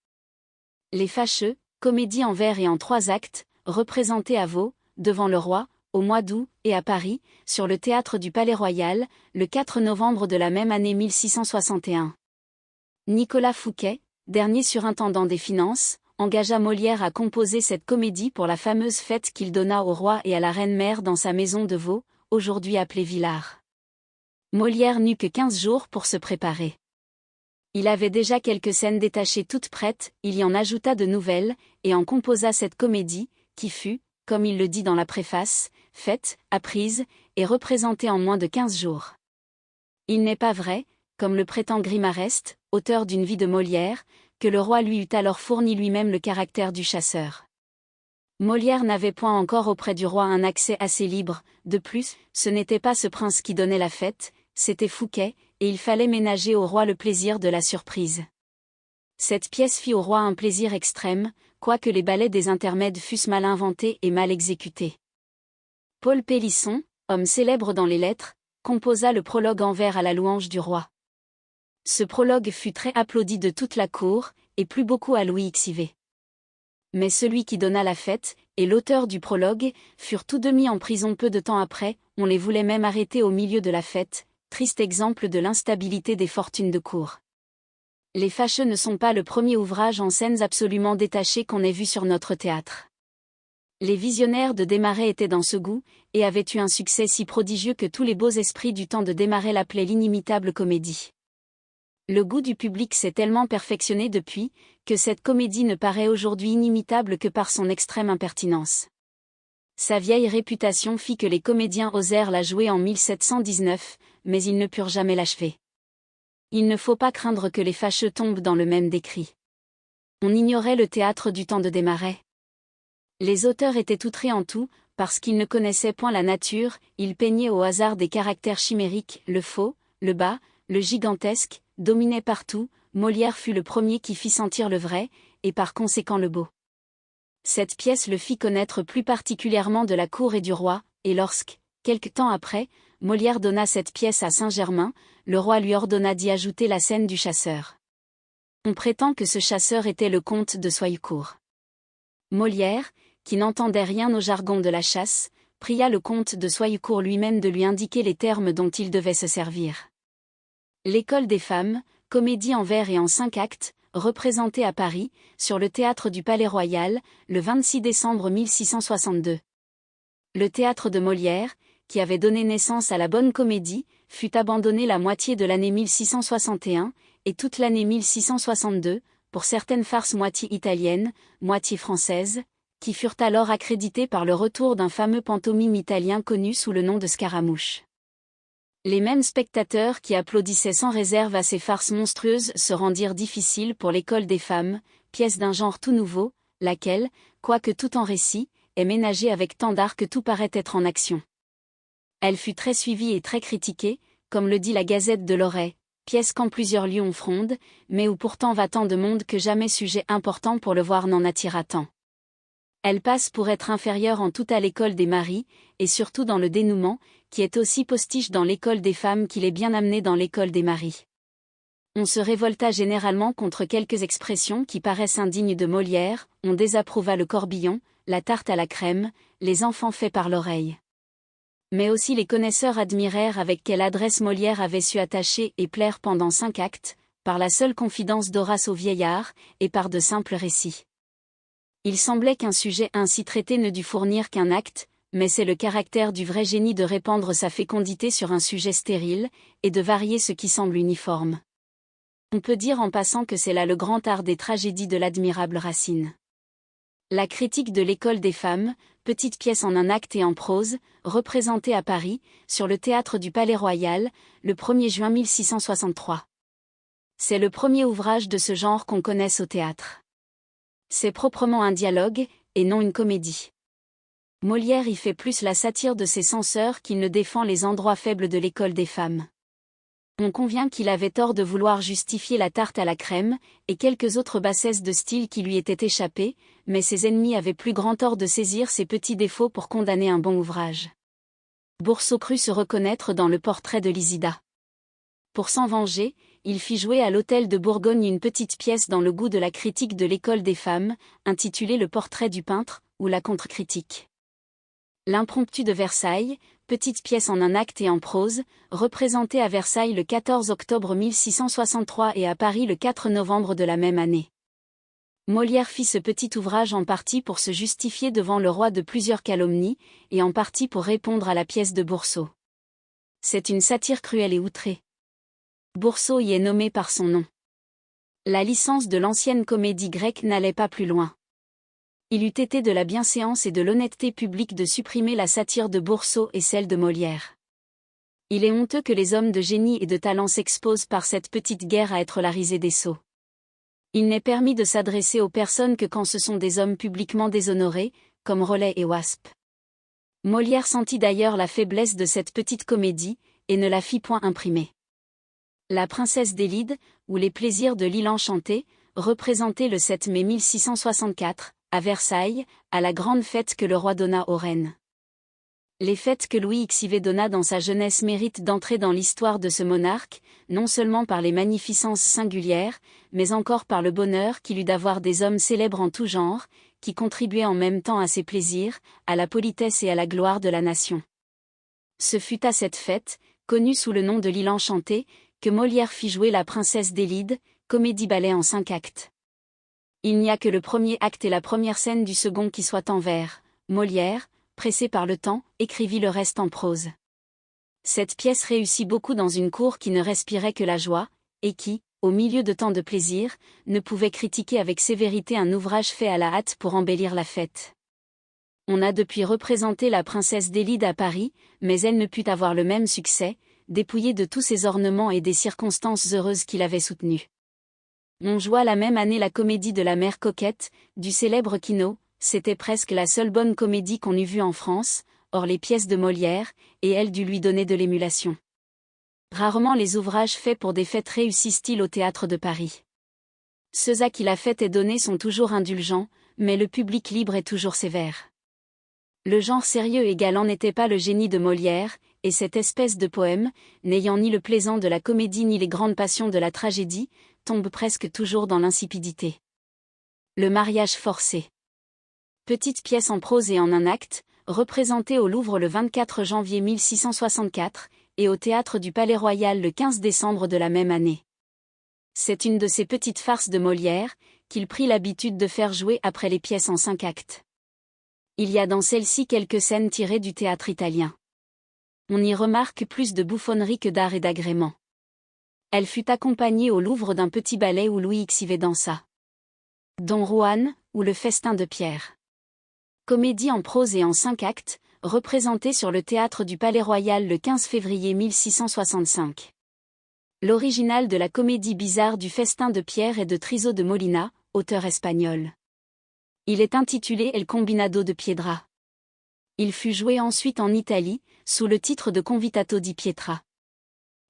Les Fâcheux, comédie en vers et en 3 actes, représentée à Vaux, devant le roi, au mois d'août, et à Paris, sur le théâtre du Palais-Royal, le 4 novembre de la même année 1661. Nicolas Fouquet, dernier surintendant des finances, engagea Molière à composer cette comédie pour la fameuse fête qu'il donna au roi et à la reine-mère dans sa maison de Vaux, aujourd'hui appelée Villars. Molière n'eut que 15 jours pour se préparer. Il avait déjà quelques scènes détachées toutes prêtes, il y en ajouta de nouvelles, et en composa cette comédie, qui fut, comme il le dit dans la préface, faite, apprise, et représentée en moins de 15 jours. Il n'est pas vrai, comme le prétend Grimarest, auteur d'une vie de Molière, que le roi lui eût alors fourni lui-même le caractère du chasseur. Molière n'avait point encore auprès du roi un accès assez libre, de plus, ce n'était pas ce prince qui donnait la fête, c'était Fouquet, et il fallait ménager au roi le plaisir de la surprise. Cette pièce fit au roi un plaisir extrême, quoique les ballets des intermèdes fussent mal inventés et mal exécutés. Paul Pélisson, homme célèbre dans les lettres, composa le prologue en vers à la louange du roi. Ce prologue fut très applaudi de toute la cour, et plus beaucoup à Louis XIV. Mais celui qui donna la fête, et l'auteur du prologue, furent tous deux mis en prison peu de temps après, on les voulait même arrêter au milieu de la fête, triste exemple de l'instabilité des fortunes de cour. Les Fâcheux ne sont pas le premier ouvrage en scènes absolument détachées qu'on ait vu sur notre théâtre. Les visionnaires de Desmarets étaient dans ce goût, et avaient eu un succès si prodigieux que tous les beaux esprits du temps de Desmarets l'appelaient l'inimitable comédie. Le goût du public s'est tellement perfectionné depuis, que cette comédie ne paraît aujourd'hui inimitable que par son extrême impertinence. Sa vieille réputation fit que les comédiens osèrent la jouer en 1719, mais ils ne purent jamais l'achever. Il ne faut pas craindre que les Fâcheux tombent dans le même décrit. On ignorait le théâtre du temps de Desmarets. Les auteurs étaient outrés en tout, parce qu'ils ne connaissaient point la nature, ils peignaient au hasard des caractères chimériques, le faux, le bas, le gigantesque, dominait partout, Molière fut le premier qui fit sentir le vrai, et par conséquent le beau. Cette pièce le fit connaître plus particulièrement de la cour et du roi, et lorsque, quelque temps après, Molière donna cette pièce à Saint-Germain, le roi lui ordonna d'y ajouter la scène du chasseur. On prétend que ce chasseur était le comte de Soyecourt. Molière, qui n'entendait rien au jargon de la chasse, pria le comte de Soyecourt lui-même de lui indiquer les termes dont il devait se servir. L'école des femmes, comédie en vers et en 5 actes, représentée à Paris, sur le théâtre du Palais-Royal, le 26 décembre 1662. Le théâtre de Molière, qui avait donné naissance à la bonne comédie, fut abandonné la moitié de l'année 1661, et toute l'année 1662, pour certaines farces moitié italiennes, moitié françaises, qui furent alors accréditées par le retour d'un fameux pantomime italien connu sous le nom de Scaramouche. Les mêmes spectateurs qui applaudissaient sans réserve à ces farces monstrueuses se rendirent difficiles pour l'école des femmes, pièce d'un genre tout nouveau, laquelle, quoique tout en récit, est ménagée avec tant d'art que tout paraît être en action. Elle fut très suivie et très critiquée, comme le dit la Gazette de l'Auray, pièce qu'en plusieurs lieux on fronde, mais où pourtant va tant de monde que jamais sujet important pour le voir n'en attira tant. Elle passe pour être inférieure en tout à l'école des maris, et surtout dans le dénouement, qui est aussi postiche dans l'école des femmes qu'il est bien amené dans l'école des maris. On se révolta généralement contre quelques expressions qui paraissent indignes de Molière, on désapprouva le corbillon, la tarte à la crème, les enfants faits par l'oreille. Mais aussi les connaisseurs admirèrent avec quelle adresse Molière avait su attacher et plaire pendant 5 actes, par la seule confidence d'Horace au vieillard, et par de simples récits. Il semblait qu'un sujet ainsi traité ne dût fournir qu'un acte, mais c'est le caractère du vrai génie de répandre sa fécondité sur un sujet stérile, et de varier ce qui semble uniforme. On peut dire en passant que c'est là le grand art des tragédies de l'admirable Racine. La critique de l'école des femmes, petite pièce en un acte et en prose, représentée à Paris, sur le théâtre du Palais-Royal, le 1er juin 1663. C'est le premier ouvrage de ce genre qu'on connaisse au théâtre. C'est proprement un dialogue, et non une comédie. Molière y fait plus la satire de ses censeurs qu'il ne défend les endroits faibles de l'école des femmes. On convient qu'il avait tort de vouloir justifier la tarte à la crème, et quelques autres bassesses de style qui lui étaient échappées, mais ses ennemis avaient plus grand tort de saisir ces petits défauts pour condamner un bon ouvrage. Bourseau crut se reconnaître dans le portrait de Lysida. Pour s'en venger, il fit jouer à l'Hôtel de Bourgogne une petite pièce dans le goût de la critique de l'école des femmes, intitulée Le portrait du peintre, ou la contre-critique. L'impromptu de Versailles, petite pièce en un acte et en prose, représentée à Versailles le 14 octobre 1663 et à Paris le 4 novembre de la même année. Molière fit ce petit ouvrage en partie pour se justifier devant le roi de plusieurs calomnies, et en partie pour répondre à la pièce de Bourseau. C'est une satire cruelle et outrée. Bourseau y est nommé par son nom. La licence de l'ancienne comédie grecque n'allait pas plus loin. Il eût été de la bienséance et de l'honnêteté publique de supprimer la satire de Bourseau et celle de Molière. Il est honteux que les hommes de génie et de talent s'exposent par cette petite guerre à être la risée des sots. Il n'est permis de s'adresser aux personnes que quand ce sont des hommes publiquement déshonorés, comme Rollet et Wasp. Molière sentit d'ailleurs la faiblesse de cette petite comédie, et ne la fit point imprimer. La princesse d'Élide, ou les plaisirs de l'île enchantée, représentée le 7 mai 1664, à Versailles, à la grande fête que le roi donna aux reines. Les fêtes que Louis XIV donna dans sa jeunesse méritent d'entrer dans l'histoire de ce monarque, non seulement par les magnificences singulières, mais encore par le bonheur qu'il eut d'avoir des hommes célèbres en tout genre, qui contribuaient en même temps à ses plaisirs, à la politesse et à la gloire de la nation. Ce fut à cette fête, connue sous le nom de l'île enchantée, que Molière fit jouer la princesse d'Élide, comédie-ballet en 5 actes. Il n'y a que le premier acte et la première scène du second qui soient en vers. Molière, pressé par le temps, écrivit le reste en prose. Cette pièce réussit beaucoup dans une cour qui ne respirait que la joie, et qui, au milieu de tant de plaisir, ne pouvait critiquer avec sévérité un ouvrage fait à la hâte pour embellir la fête. On a depuis représenté la princesse d'Élide à Paris, mais elle ne put avoir le même succès, dépouillée de tous ses ornements et des circonstances heureuses qui l'avaient soutenue. On joua la même année la comédie de la mère coquette, du célèbre Quinault, c'était presque la seule bonne comédie qu'on eût vue en France, hors les pièces de Molière, et elle dut lui donner de l'émulation. Rarement les ouvrages faits pour des fêtes réussissent-ils au théâtre de Paris. Ceux à qui la fête est donnée sont toujours indulgents, mais le public libre est toujours sévère. Le genre sérieux et galant n'était pas le génie de Molière, et cette espèce de poème, n'ayant ni le plaisant de la comédie ni les grandes passions de la tragédie, tombe presque toujours dans l'insipidité. Le mariage forcé. Petite pièce en prose et en un acte, représentée au Louvre le 24 janvier 1664, et au théâtre du Palais-Royal le 15 décembre de la même année. C'est une de ces petites farces de Molière, qu'il prit l'habitude de faire jouer après les pièces en 5 actes. Il y a dans celle-ci quelques scènes tirées du théâtre italien. On y remarque plus de bouffonnerie que d'art et d'agrément. Elle fut accompagnée au Louvre d'un petit ballet où Louis XIV dansa. Don Juan, ou le festin de Pierre. Comédie en prose et en 5 actes, représentée sur le théâtre du Palais-Royal le 15 février 1665. L'original de la comédie bizarre du festin de Pierre est de Triso de Molina, auteur espagnol. Il est intitulé El Combinado de Piedra. Il fut joué ensuite en Italie, sous le titre de Convitato di Pietra.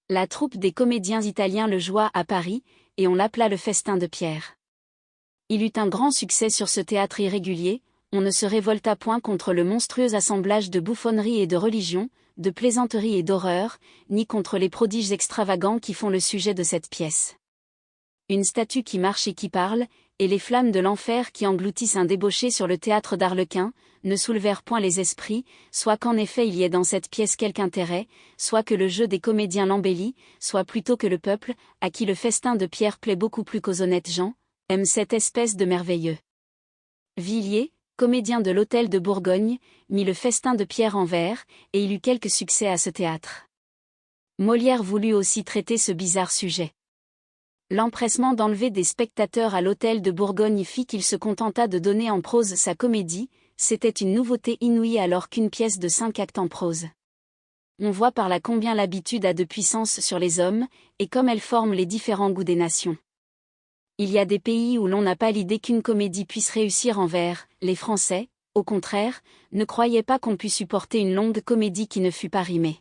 La troupe des comédiens italiens le joua à Paris, et on l'appela le festin de Pierre. Il eut un grand succès sur ce théâtre irrégulier, on ne se révolta point contre le monstrueux assemblage de bouffonnerie et de religion, de plaisanterie et d'horreur, ni contre les prodiges extravagants qui font le sujet de cette pièce. Une statue qui marche et qui parle, et les flammes de l'enfer qui engloutissent un débauché sur le théâtre d'Arlequin, ne soulevèrent point les esprits, soit qu'en effet il y ait dans cette pièce quelque intérêt, soit que le jeu des comédiens l'embellit, soit plutôt que le peuple, à qui le festin de Pierre plaît beaucoup plus qu'aux honnêtes gens, aime cette espèce de merveilleux. Villiers, comédien de l'Hôtel de Bourgogne, mit le festin de Pierre en vers, et il eut quelque succès à ce théâtre. Molière voulut aussi traiter ce bizarre sujet. L'empressement d'enlever des spectateurs à l'Hôtel de Bourgogne fit qu'il se contenta de donner en prose sa comédie, c'était une nouveauté inouïe alors qu'une pièce de 5 actes en prose. On voit par là combien l'habitude a de puissance sur les hommes, et comme elle forme les différents goûts des nations. Il y a des pays où l'on n'a pas l'idée qu'une comédie puisse réussir en vers, les Français, au contraire, ne croyaient pas qu'on pût supporter une longue comédie qui ne fût pas rimée.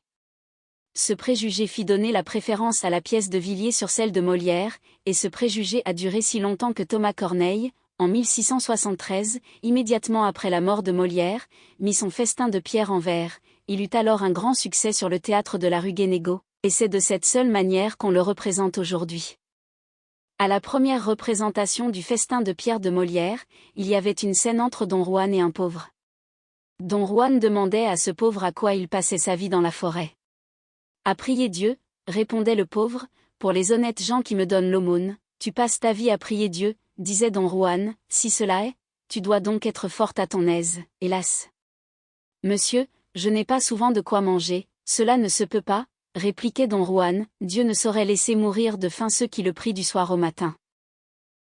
Ce préjugé fit donner la préférence à la pièce de Villiers sur celle de Molière, et ce préjugé a duré si longtemps que Thomas Corneille, en 1673, immédiatement après la mort de Molière, mit son festin de Pierre en vers. Il eut alors un grand succès sur le théâtre de la rue Guénégaud, et c'est de cette seule manière qu'on le représente aujourd'hui. À la première représentation du festin de Pierre de Molière, il y avait une scène entre Don Juan et un pauvre. Don Juan demandait à ce pauvre à quoi il passait sa vie dans la forêt. « À prier Dieu, répondait le pauvre, pour les honnêtes gens qui me donnent l'aumône, tu passes ta vie à prier Dieu, disait Don Juan, si cela est, tu dois donc être fort à ton aise, hélas. Monsieur, je n'ai pas souvent de quoi manger, cela ne se peut pas, répliquait Don Juan, Dieu ne saurait laisser mourir de faim ceux qui le prient du soir au matin.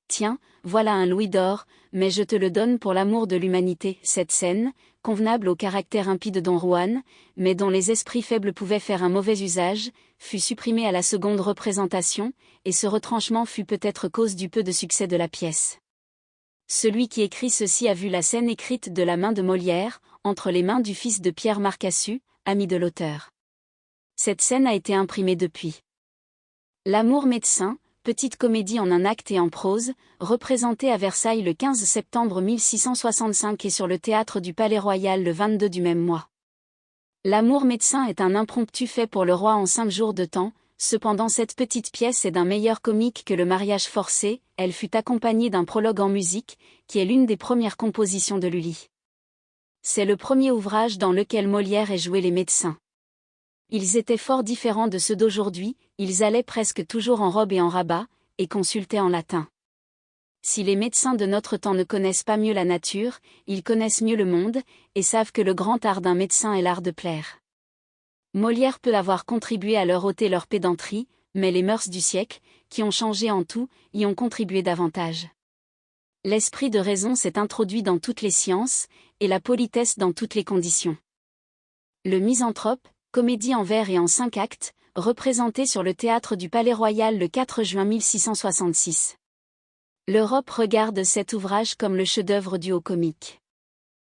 Tiens, voilà un louis d'or, mais je te le donne pour l'amour de l'humanité. Cette scène, convenable au caractère impie de Don Juan, mais dont les esprits faibles pouvaient faire un mauvais usage, fut supprimée à la seconde représentation, et ce retranchement fut peut-être cause du peu de succès de la pièce. Celui qui écrit ceci a vu la scène écrite de la main de Molière, entre les mains du fils de Pierre Marcassus, ami de l'auteur. Cette scène a été imprimée depuis. L'amour médecin, petite comédie en un acte et en prose, représentée à Versailles le 15 septembre 1665 et sur le théâtre du Palais Royal le 22 du même mois. L'amour médecin est un impromptu fait pour le roi en 5 jours de temps, cependant cette petite pièce est d'un meilleur comique que le mariage forcé, elle fut accompagnée d'un prologue en musique, qui est l'une des premières compositions de Lully. C'est le premier ouvrage dans lequel Molière ait joué les médecins. Ils étaient fort différents de ceux d'aujourd'hui, ils allaient presque toujours en robe et en rabat, et consultaient en latin. Si les médecins de notre temps ne connaissent pas mieux la nature, ils connaissent mieux le monde, et savent que le grand art d'un médecin est l'art de plaire. Molière peut avoir contribué à leur ôter leur pédanterie, mais les mœurs du siècle, qui ont changé en tout, y ont contribué davantage. L'esprit de raison s'est introduit dans toutes les sciences, et la politesse dans toutes les conditions. Le Misanthrope, comédie en vers et en 5 actes, représentée sur le théâtre du Palais Royal le 4 juin 1666. L'Europe regarde cet ouvrage comme le chef-d'œuvre du haut comique.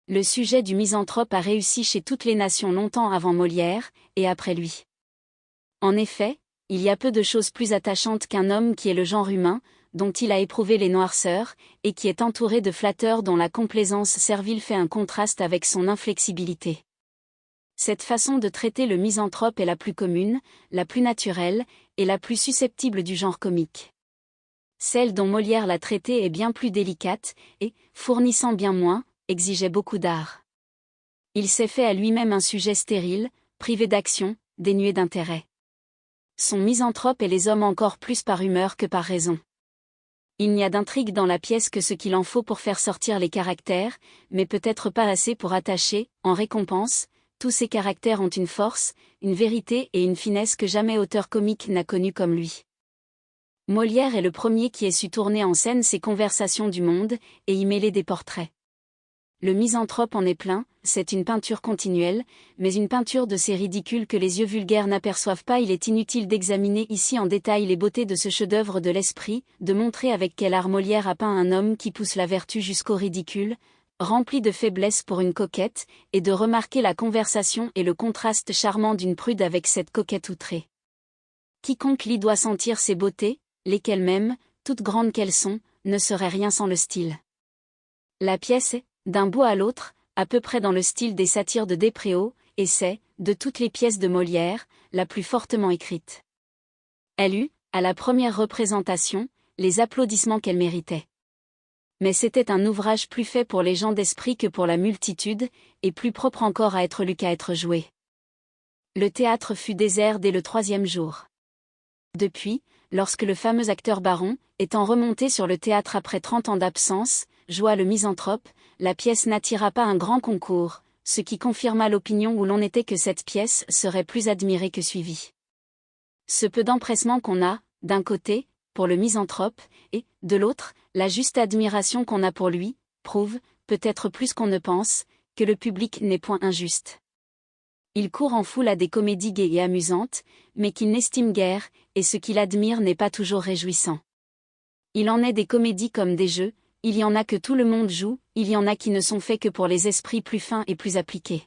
Le sujet du misanthrope a réussi chez toutes les nations longtemps avant Molière, et après lui. En effet, il y a peu de choses plus attachantes qu'un homme qui est le genre humain, dont il a éprouvé les noirceurs, et qui est entouré de flatteurs dont la complaisance servile fait un contraste avec son inflexibilité. Cette façon de traiter le misanthrope est la plus commune, la plus naturelle, et la plus susceptible du genre comique. Celle dont Molière l'a traitée est bien plus délicate, et, fournissant bien moins, exigeait beaucoup d'art. Il s'est fait à lui-même un sujet stérile, privé d'action, dénué d'intérêt. Son misanthrope est les hommes encore plus par humeur que par raison. Il n'y a d'intrigue dans la pièce que ce qu'il en faut pour faire sortir les caractères, mais peut-être pas assez pour attacher, en récompense. Tous ces caractères ont une force, une vérité et une finesse que jamais auteur comique n'a connue comme lui. Molière est le premier qui ait su tourner en scène ces conversations du monde, et y mêler des portraits. Le misanthrope en est plein, c'est une peinture continuelle, mais une peinture de ces ridicules que les yeux vulgaires n'aperçoivent pas. Il est inutile d'examiner ici en détail les beautés de ce chef-d'œuvre de l'esprit, de montrer avec quel art Molière a peint un homme qui pousse la vertu jusqu'au ridicule, rempli de faiblesse pour une coquette, et de remarquer la conversation et le contraste charmant d'une prude avec cette coquette outrée. Quiconque lit doit sentir ces beautés, lesquelles même, toutes grandes qu'elles sont, ne seraient rien sans le style. La pièce est, d'un bout à l'autre, à peu près dans le style des satires de Despréaux, et c'est, de toutes les pièces de Molière, la plus fortement écrite. Elle eut, à la première représentation, les applaudissements qu'elle méritait. Mais c'était un ouvrage plus fait pour les gens d'esprit que pour la multitude, et plus propre encore à être lu qu'à être joué. Le théâtre fut désert dès le 3e jour. Depuis, lorsque le fameux acteur Baron, étant remonté sur le théâtre après 30 ans d'absence, joua le Misanthrope, la pièce n'attira pas un grand concours, ce qui confirma l'opinion où l'on était que cette pièce serait plus admirée que suivie. Ce peu d'empressement qu'on a, d'un côté, pour le Misanthrope, et, de l'autre, la juste admiration qu'on a pour lui, prouve, peut-être plus qu'on ne pense, que le public n'est point injuste. Il court en foule à des comédies gaies et amusantes, mais qu'il n'estime guère, et ce qu'il admire n'est pas toujours réjouissant. Il en est des comédies comme des jeux, il y en a que tout le monde joue, il y en a qui ne sont faits que pour les esprits plus fins et plus appliqués.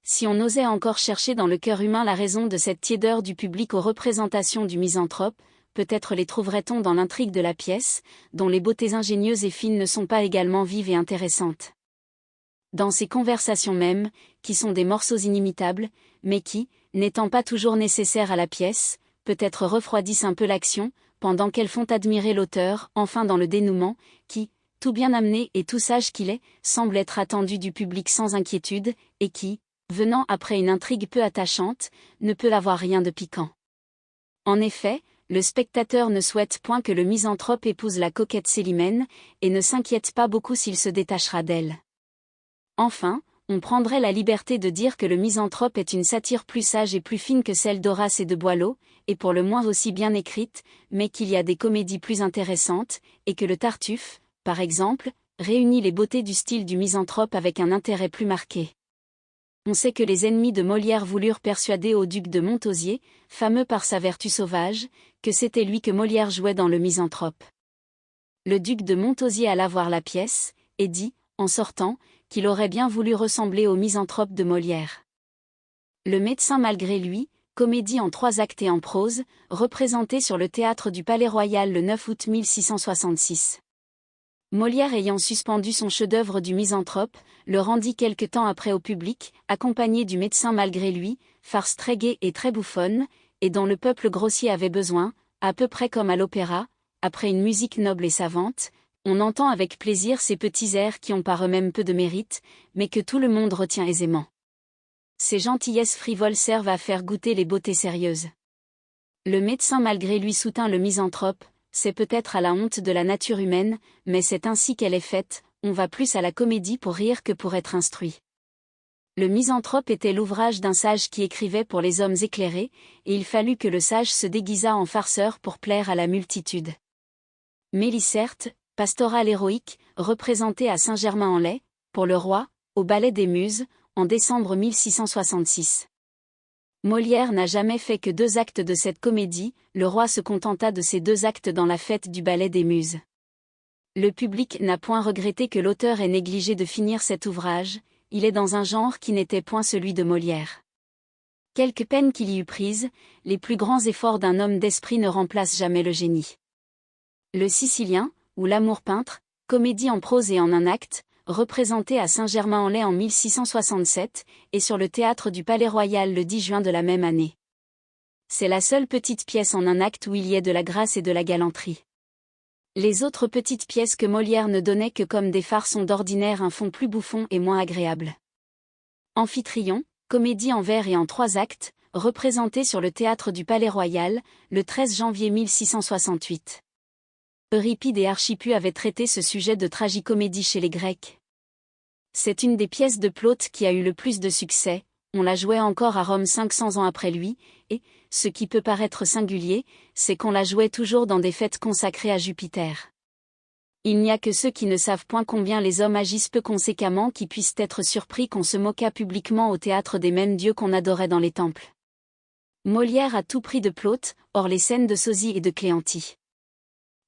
Si on osait encore chercher dans le cœur humain la raison de cette tiédeur du public aux représentations du Misanthrope, peut-être les trouverait-on dans l'intrigue de la pièce, dont les beautés ingénieuses et fines ne sont pas également vives et intéressantes. Dans ces conversations mêmes, qui sont des morceaux inimitables, mais qui, n'étant pas toujours nécessaires à la pièce, peut-être refroidissent un peu l'action, pendant qu'elles font admirer l'auteur, enfin dans le dénouement, qui, tout bien amené et tout sage qu'il est, semble être attendu du public sans inquiétude, et qui, venant après une intrigue peu attachante, ne peut avoir rien de piquant. En effet, le spectateur ne souhaite point que le Misanthrope épouse la coquette Célimène, et ne s'inquiète pas beaucoup s'il se détachera d'elle. Enfin, on prendrait la liberté de dire que le Misanthrope est une satire plus sage et plus fine que celle d'Horace et de Boileau, et pour le moins aussi bien écrite, mais qu'il y a des comédies plus intéressantes, et que le Tartuffe, par exemple, réunit les beautés du style du Misanthrope avec un intérêt plus marqué. On sait que les ennemis de Molière voulurent persuader au duc de Montausier, fameux par sa vertu sauvage, que c'était lui que Molière jouait dans le Misanthrope. Le duc de Montausier alla voir la pièce, et dit, en sortant, qu'il aurait bien voulu ressembler au Misanthrope de Molière. Le médecin malgré lui, comédie en 3 actes et en prose, représentée sur le théâtre du Palais-Royal le 9 août 1666. Molière ayant suspendu son chef-d'œuvre du Misanthrope, le rendit quelque temps après au public, accompagné du médecin malgré lui, farce très gaie et très bouffonne, et dont le peuple grossier avait besoin, à peu près comme à l'opéra, après une musique noble et savante. On entend avec plaisir ces petits airs qui ont par eux-mêmes peu de mérite, mais que tout le monde retient aisément. Ces gentillesses frivoles servent à faire goûter les beautés sérieuses. Le médecin malgré lui soutint le Misanthrope, c'est peut-être à la honte de la nature humaine, mais c'est ainsi qu'elle est faite, on va plus à la comédie pour rire que pour être instruit. Le Misanthrope était l'ouvrage d'un sage qui écrivait pour les hommes éclairés, et il fallut que le sage se déguisât en farceur pour plaire à la multitude. Mélicerte, pastorale héroïque, représentée à Saint-Germain-en-Laye, pour le roi, au Ballet des Muses, en décembre 1666. Molière n'a jamais fait que 2 actes de cette comédie, le roi se contenta de ces 2 actes dans la fête du Ballet des Muses. Le public n'a point regretté que l'auteur ait négligé de finir cet ouvrage, il est dans un genre qui n'était point celui de Molière. Quelque peine qu'il y eût prise, les plus grands efforts d'un homme d'esprit ne remplacent jamais le génie. Le Sicilien, ou l'Amour peintre, comédie en prose et en 1 acte, représentée à Saint-Germain-en-Laye en 1667, et sur le théâtre du Palais-Royal le 10 juin de la même année. C'est la seule petite pièce en 1 acte où il y ait de la grâce et de la galanterie. Les autres petites pièces que Molière ne donnait que comme des farces ont d'ordinaire un fond plus bouffon et moins agréable. Amphitryon, comédie en vers et en 3 actes, représentée sur le théâtre du Palais-Royal, le 13 janvier 1668. Euripide et Archippe avaient traité ce sujet de tragicomédie chez les Grecs. C'est une des pièces de Plaute qui a eu le plus de succès, on la jouait encore à Rome 500 ans après lui, et, ce qui peut paraître singulier, c'est qu'on la jouait toujours dans des fêtes consacrées à Jupiter. Il n'y a que ceux qui ne savent point combien les hommes agissent peu conséquemment qui puissent être surpris qu'on se moquât publiquement au théâtre des mêmes dieux qu'on adorait dans les temples. Molière a tout pris de Plaute, hors les scènes de Sosie et de Cléantie.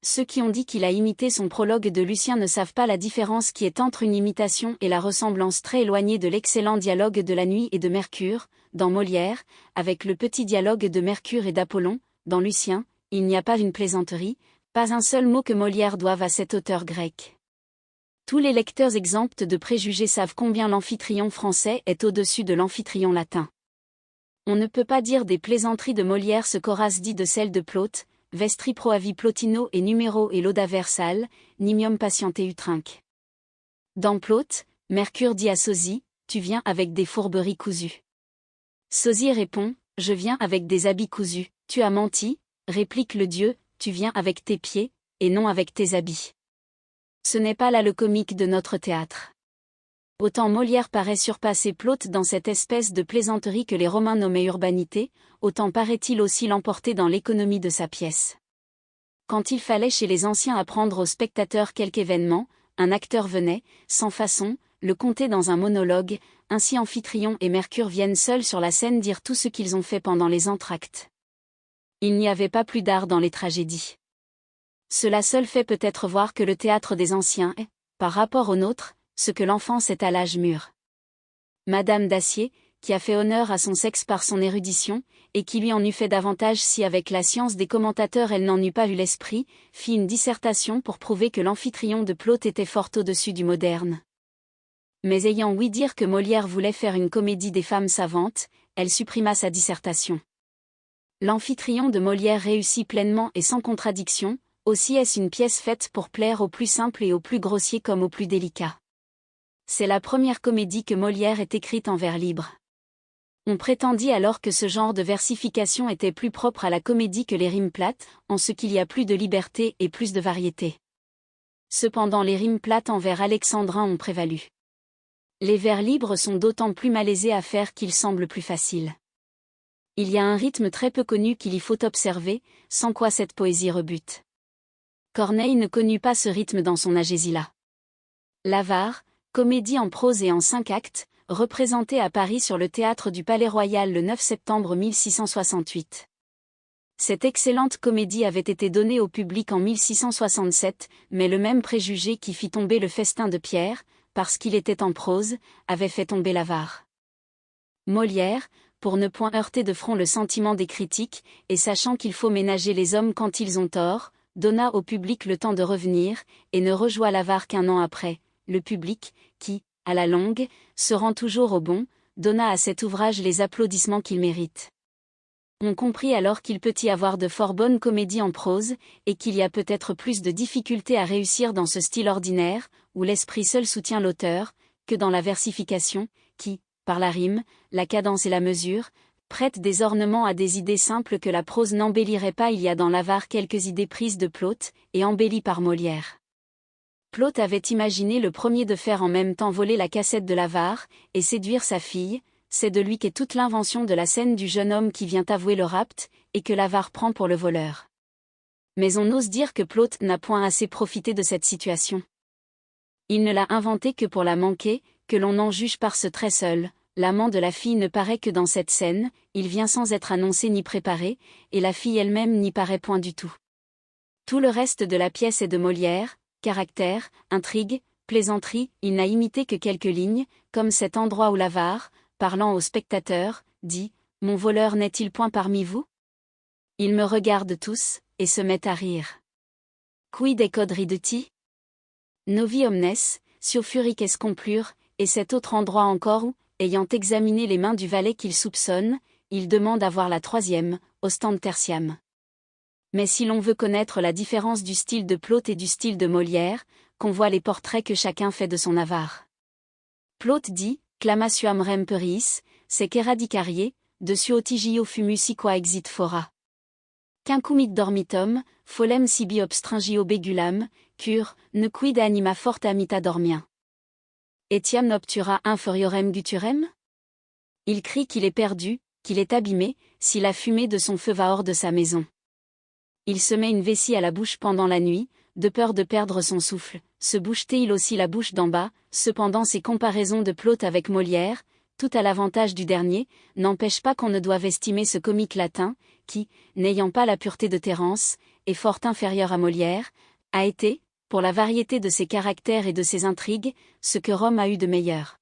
Ceux qui ont dit qu'il a imité son prologue de Lucien ne savent pas la différence qui est entre une imitation et la ressemblance très éloignée de l'excellent dialogue de la nuit et de Mercure, dans Molière, avec le petit dialogue de Mercure et d'Apollon, dans Lucien, il n'y a pas une plaisanterie, pas un seul mot que Molière doive à cet auteur grec. Tous les lecteurs exempts de préjugés savent combien l'Amphitryon français est au-dessus de l'Amphitryon latin. On ne peut pas dire des plaisanteries de Molière ce qu'Horace dit de celles de Plaute, vestri proavi plotino et numero et lauda versal, nimium patiente utrinque. Dans Plaute, Mercure dit à Sosie, tu viens avec des fourberies cousues. Sosie répond, je viens avec des habits cousus. Tu as menti, réplique le dieu, tu viens avec tes pieds, et non avec tes habits. Ce n'est pas là le comique de notre théâtre. Autant Molière paraît surpasser Plaute dans cette espèce de plaisanterie que les Romains nommaient urbanité, autant paraît-il aussi l'emporter dans l'économie de sa pièce. Quand il fallait chez les anciens apprendre aux spectateurs quelque événement, un acteur venait, sans façon, le conter dans un monologue, ainsi Amphitryon et Mercure viennent seuls sur la scène dire tout ce qu'ils ont fait pendant les entr'actes. Il n'y avait pas plus d'art dans les tragédies. Cela seul fait peut-être voir que le théâtre des anciens est, par rapport au nôtre, ce que l'enfance est à l'âge mûr. Madame Dacier, qui a fait honneur à son sexe par son érudition, et qui lui en eût fait davantage si avec la science des commentateurs elle n'en eût pas eu l'esprit, fit une dissertation pour prouver que l'Amphitryon de Plaute était fort au-dessus du moderne. Mais ayant ouï dire que Molière voulait faire une comédie des femmes savantes, elle supprima sa dissertation. L'Amphitryon de Molière réussit pleinement et sans contradiction, aussi est-ce une pièce faite pour plaire aux plus simples et aux plus grossiers comme aux plus délicats. C'est la première comédie que Molière ait écrite en vers libre. On prétendit alors que ce genre de versification était plus propre à la comédie que les rimes plates, en ce qu'il y a plus de liberté et plus de variété. Cependant les rimes plates en vers alexandrins ont prévalu. Les vers libres sont d'autant plus malaisés à faire qu'ils semblent plus faciles. Il y a un rythme très peu connu qu'il y faut observer, sans quoi cette poésie rebute. Corneille ne connut pas ce rythme dans son Agésilas. L'Avare, comédie en prose et en 5 actes, représentée à Paris sur le théâtre du Palais-Royal le 9 septembre 1668. Cette excellente comédie avait été donnée au public en 1667, mais le même préjugé qui fit tomber le Festin de Pierre, parce qu'il était en prose, avait fait tomber l'Avare. Molière, pour ne point heurter de front le sentiment des critiques, et sachant qu'il faut ménager les hommes quand ils ont tort, donna au public le temps de revenir, et ne rejoua l'Avare qu'un an après. Le public, qui, à la longue, se rend toujours au bon, donna à cet ouvrage les applaudissements qu'il mérite. On comprit alors qu'il peut y avoir de fort bonnes comédies en prose, et qu'il y a peut-être plus de difficultés à réussir dans ce style ordinaire, où l'esprit seul soutient l'auteur, que dans la versification, qui, par la rime, la cadence et la mesure, prête des ornements à des idées simples que la prose n'embellirait pas. Il y a dans l'Avare quelques idées prises de Plaute, et embellies par Molière. Plaute avait imaginé le premier de faire en même temps voler la cassette de l'Avare, et séduire sa fille. C'est de lui qu'est toute l'invention de la scène du jeune homme qui vient avouer le rapt, et que l'Avare prend pour le voleur. Mais on ose dire que Plaute n'a point assez profité de cette situation. Il ne l'a inventée que pour la manquer, que l'on en juge par ce trait seul. L'amant de la fille ne paraît que dans cette scène, il vient sans être annoncé ni préparé, et la fille elle-même n'y paraît point du tout. Tout le reste de la pièce est de Molière, caractère, intrigue, plaisanterie, il n'a imité que quelques lignes, comme cet endroit où l'Avare, parlant au spectateur, dit « Mon voleur n'est-il point parmi vous ?» Ils me regardent tous, et se mettent à rire. Quid ecod rideti? Novi omnes, sio furices complure, et cet autre endroit encore où, ayant examiné les mains du valet qu'il soupçonne, il demande à voir la troisième, ostende tertiam. Mais si l'on veut connaître la différence du style de Plaute et du style de Molière, qu'on voit les portraits que chacun fait de son Avare. Plaute dit, clama suam rem periis, sec eradicarier, de suotigio fumus qua exit fora. Quincumit dormitum, folem sibi obstringio begulam, cur, ne quid anima forta mita dormien. Etiam noctura inferiorem guturem? Il crie qu'il est perdu, qu'il est abîmé, si la fumée de son feu va hors de sa maison. Il se met une vessie à la bouche pendant la nuit, de peur de perdre son souffle, se bouche-t-il aussi la bouche d'en bas. Cependant ces comparaisons de Plaute avec Molière, tout à l'avantage du dernier, n'empêchent pas qu'on ne doive estimer ce comique latin, qui, n'ayant pas la pureté de Terence, est fort inférieur à Molière, a été, pour la variété de ses caractères et de ses intrigues, ce que Rome a eu de meilleur.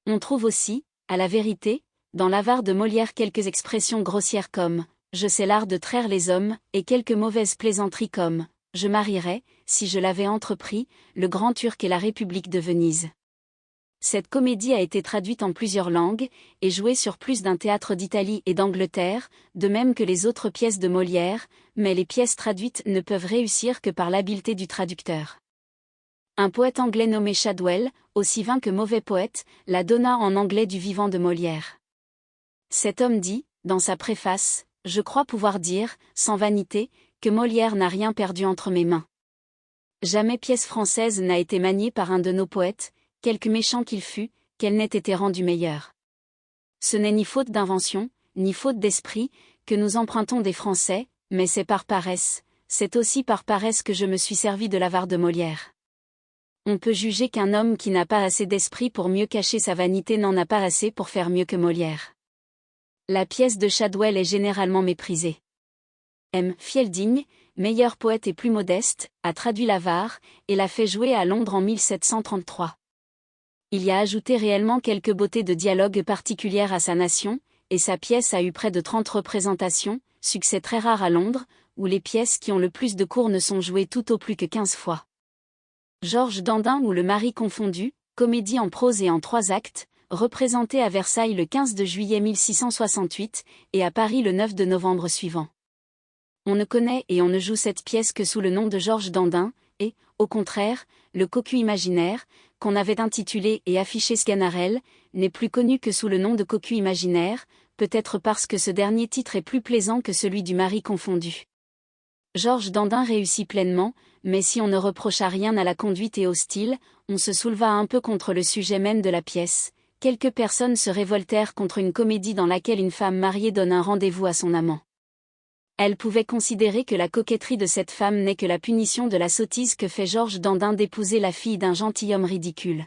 On trouve aussi, à la vérité, dans l'Avare de Molière quelques expressions grossières comme « je sais l'art de traire les hommes » et quelques mauvaises plaisanteries comme « je marierais, si je l'avais entrepris, le Grand Turc et la République de Venise ». Cette comédie a été traduite en plusieurs langues, et jouée sur plus d'un théâtre d'Italie et d'Angleterre, de même que les autres pièces de Molière, mais les pièces traduites ne peuvent réussir que par l'habileté du traducteur. Un poète anglais nommé Shadwell, aussi vain que mauvais poète, la donna en anglais du vivant de Molière. Cet homme dit, dans sa préface, « Je crois pouvoir dire, sans vanité, que Molière n'a rien perdu entre mes mains. Jamais pièce française n'a été maniée par un de nos poètes, quelque méchant qu'il fût, qu'elle n'ait été rendue meilleure. Ce n'est ni faute d'invention, ni faute d'esprit, que nous empruntons des Français, mais c'est par paresse, c'est aussi par paresse que je me suis servi de l'avare de Molière. On peut juger qu'un homme qui n'a pas assez d'esprit pour mieux cacher sa vanité n'en a pas assez pour faire mieux que Molière. La pièce de Shadwell est généralement méprisée. M. Fielding, meilleur poète et plus modeste, a traduit l'avare, et l'a fait jouer à Londres en 1733. Il y a ajouté réellement quelques beautés de dialogue particulières à sa nation, et sa pièce a eu près de 30 représentations, succès très rare à Londres, où les pièces qui ont le plus de cours ne sont jouées tout au plus que 15 fois. Georges Dandin ou Le Mari confondu, comédie en prose et en 3 actes, représentée à Versailles le 15 de juillet 1668, et à Paris le 9 de novembre suivant. On ne connaît et on ne joue cette pièce que sous le nom de Georges Dandin, et, au contraire, le Cocu imaginaire, qu'on avait intitulé et affiché Sganarelle, n'est plus connu que sous le nom de Cocu imaginaire, peut-être parce que ce dernier titre est plus plaisant que celui du Mari confondu. Georges Dandin réussit pleinement, mais si on ne reprocha rien à la conduite et au style, on se souleva un peu contre le sujet même de la pièce. Quelques personnes se révoltèrent contre une comédie dans laquelle une femme mariée donne un rendez-vous à son amant. Elle pouvait considérer que la coquetterie de cette femme n'est que la punition de la sottise que fait Georges Dandin d'épouser la fille d'un gentilhomme ridicule.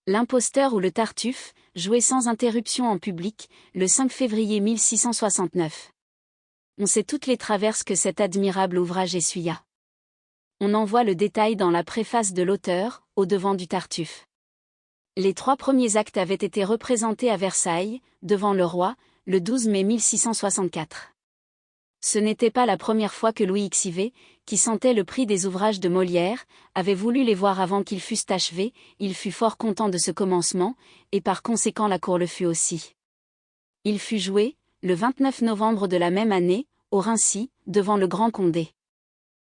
L'imposteur ou le Tartuffe, joué sans interruption en public, le 5 février 1669. On sait toutes les traverses que cet admirable ouvrage essuya. On en voit le détail dans la préface de l'auteur, au devant du Tartuffe. Les 3 premiers actes avaient été représentés à Versailles, devant le roi, le 12 mai 1664. Ce n'était pas la première fois que Louis XIV, qui sentait le prix des ouvrages de Molière, avait voulu les voir avant qu'ils fussent achevés, il fut fort content de ce commencement, et par conséquent la cour le fut aussi. Il fut joué, le 29 novembre de la même année, au Rincy, devant le Grand Condé.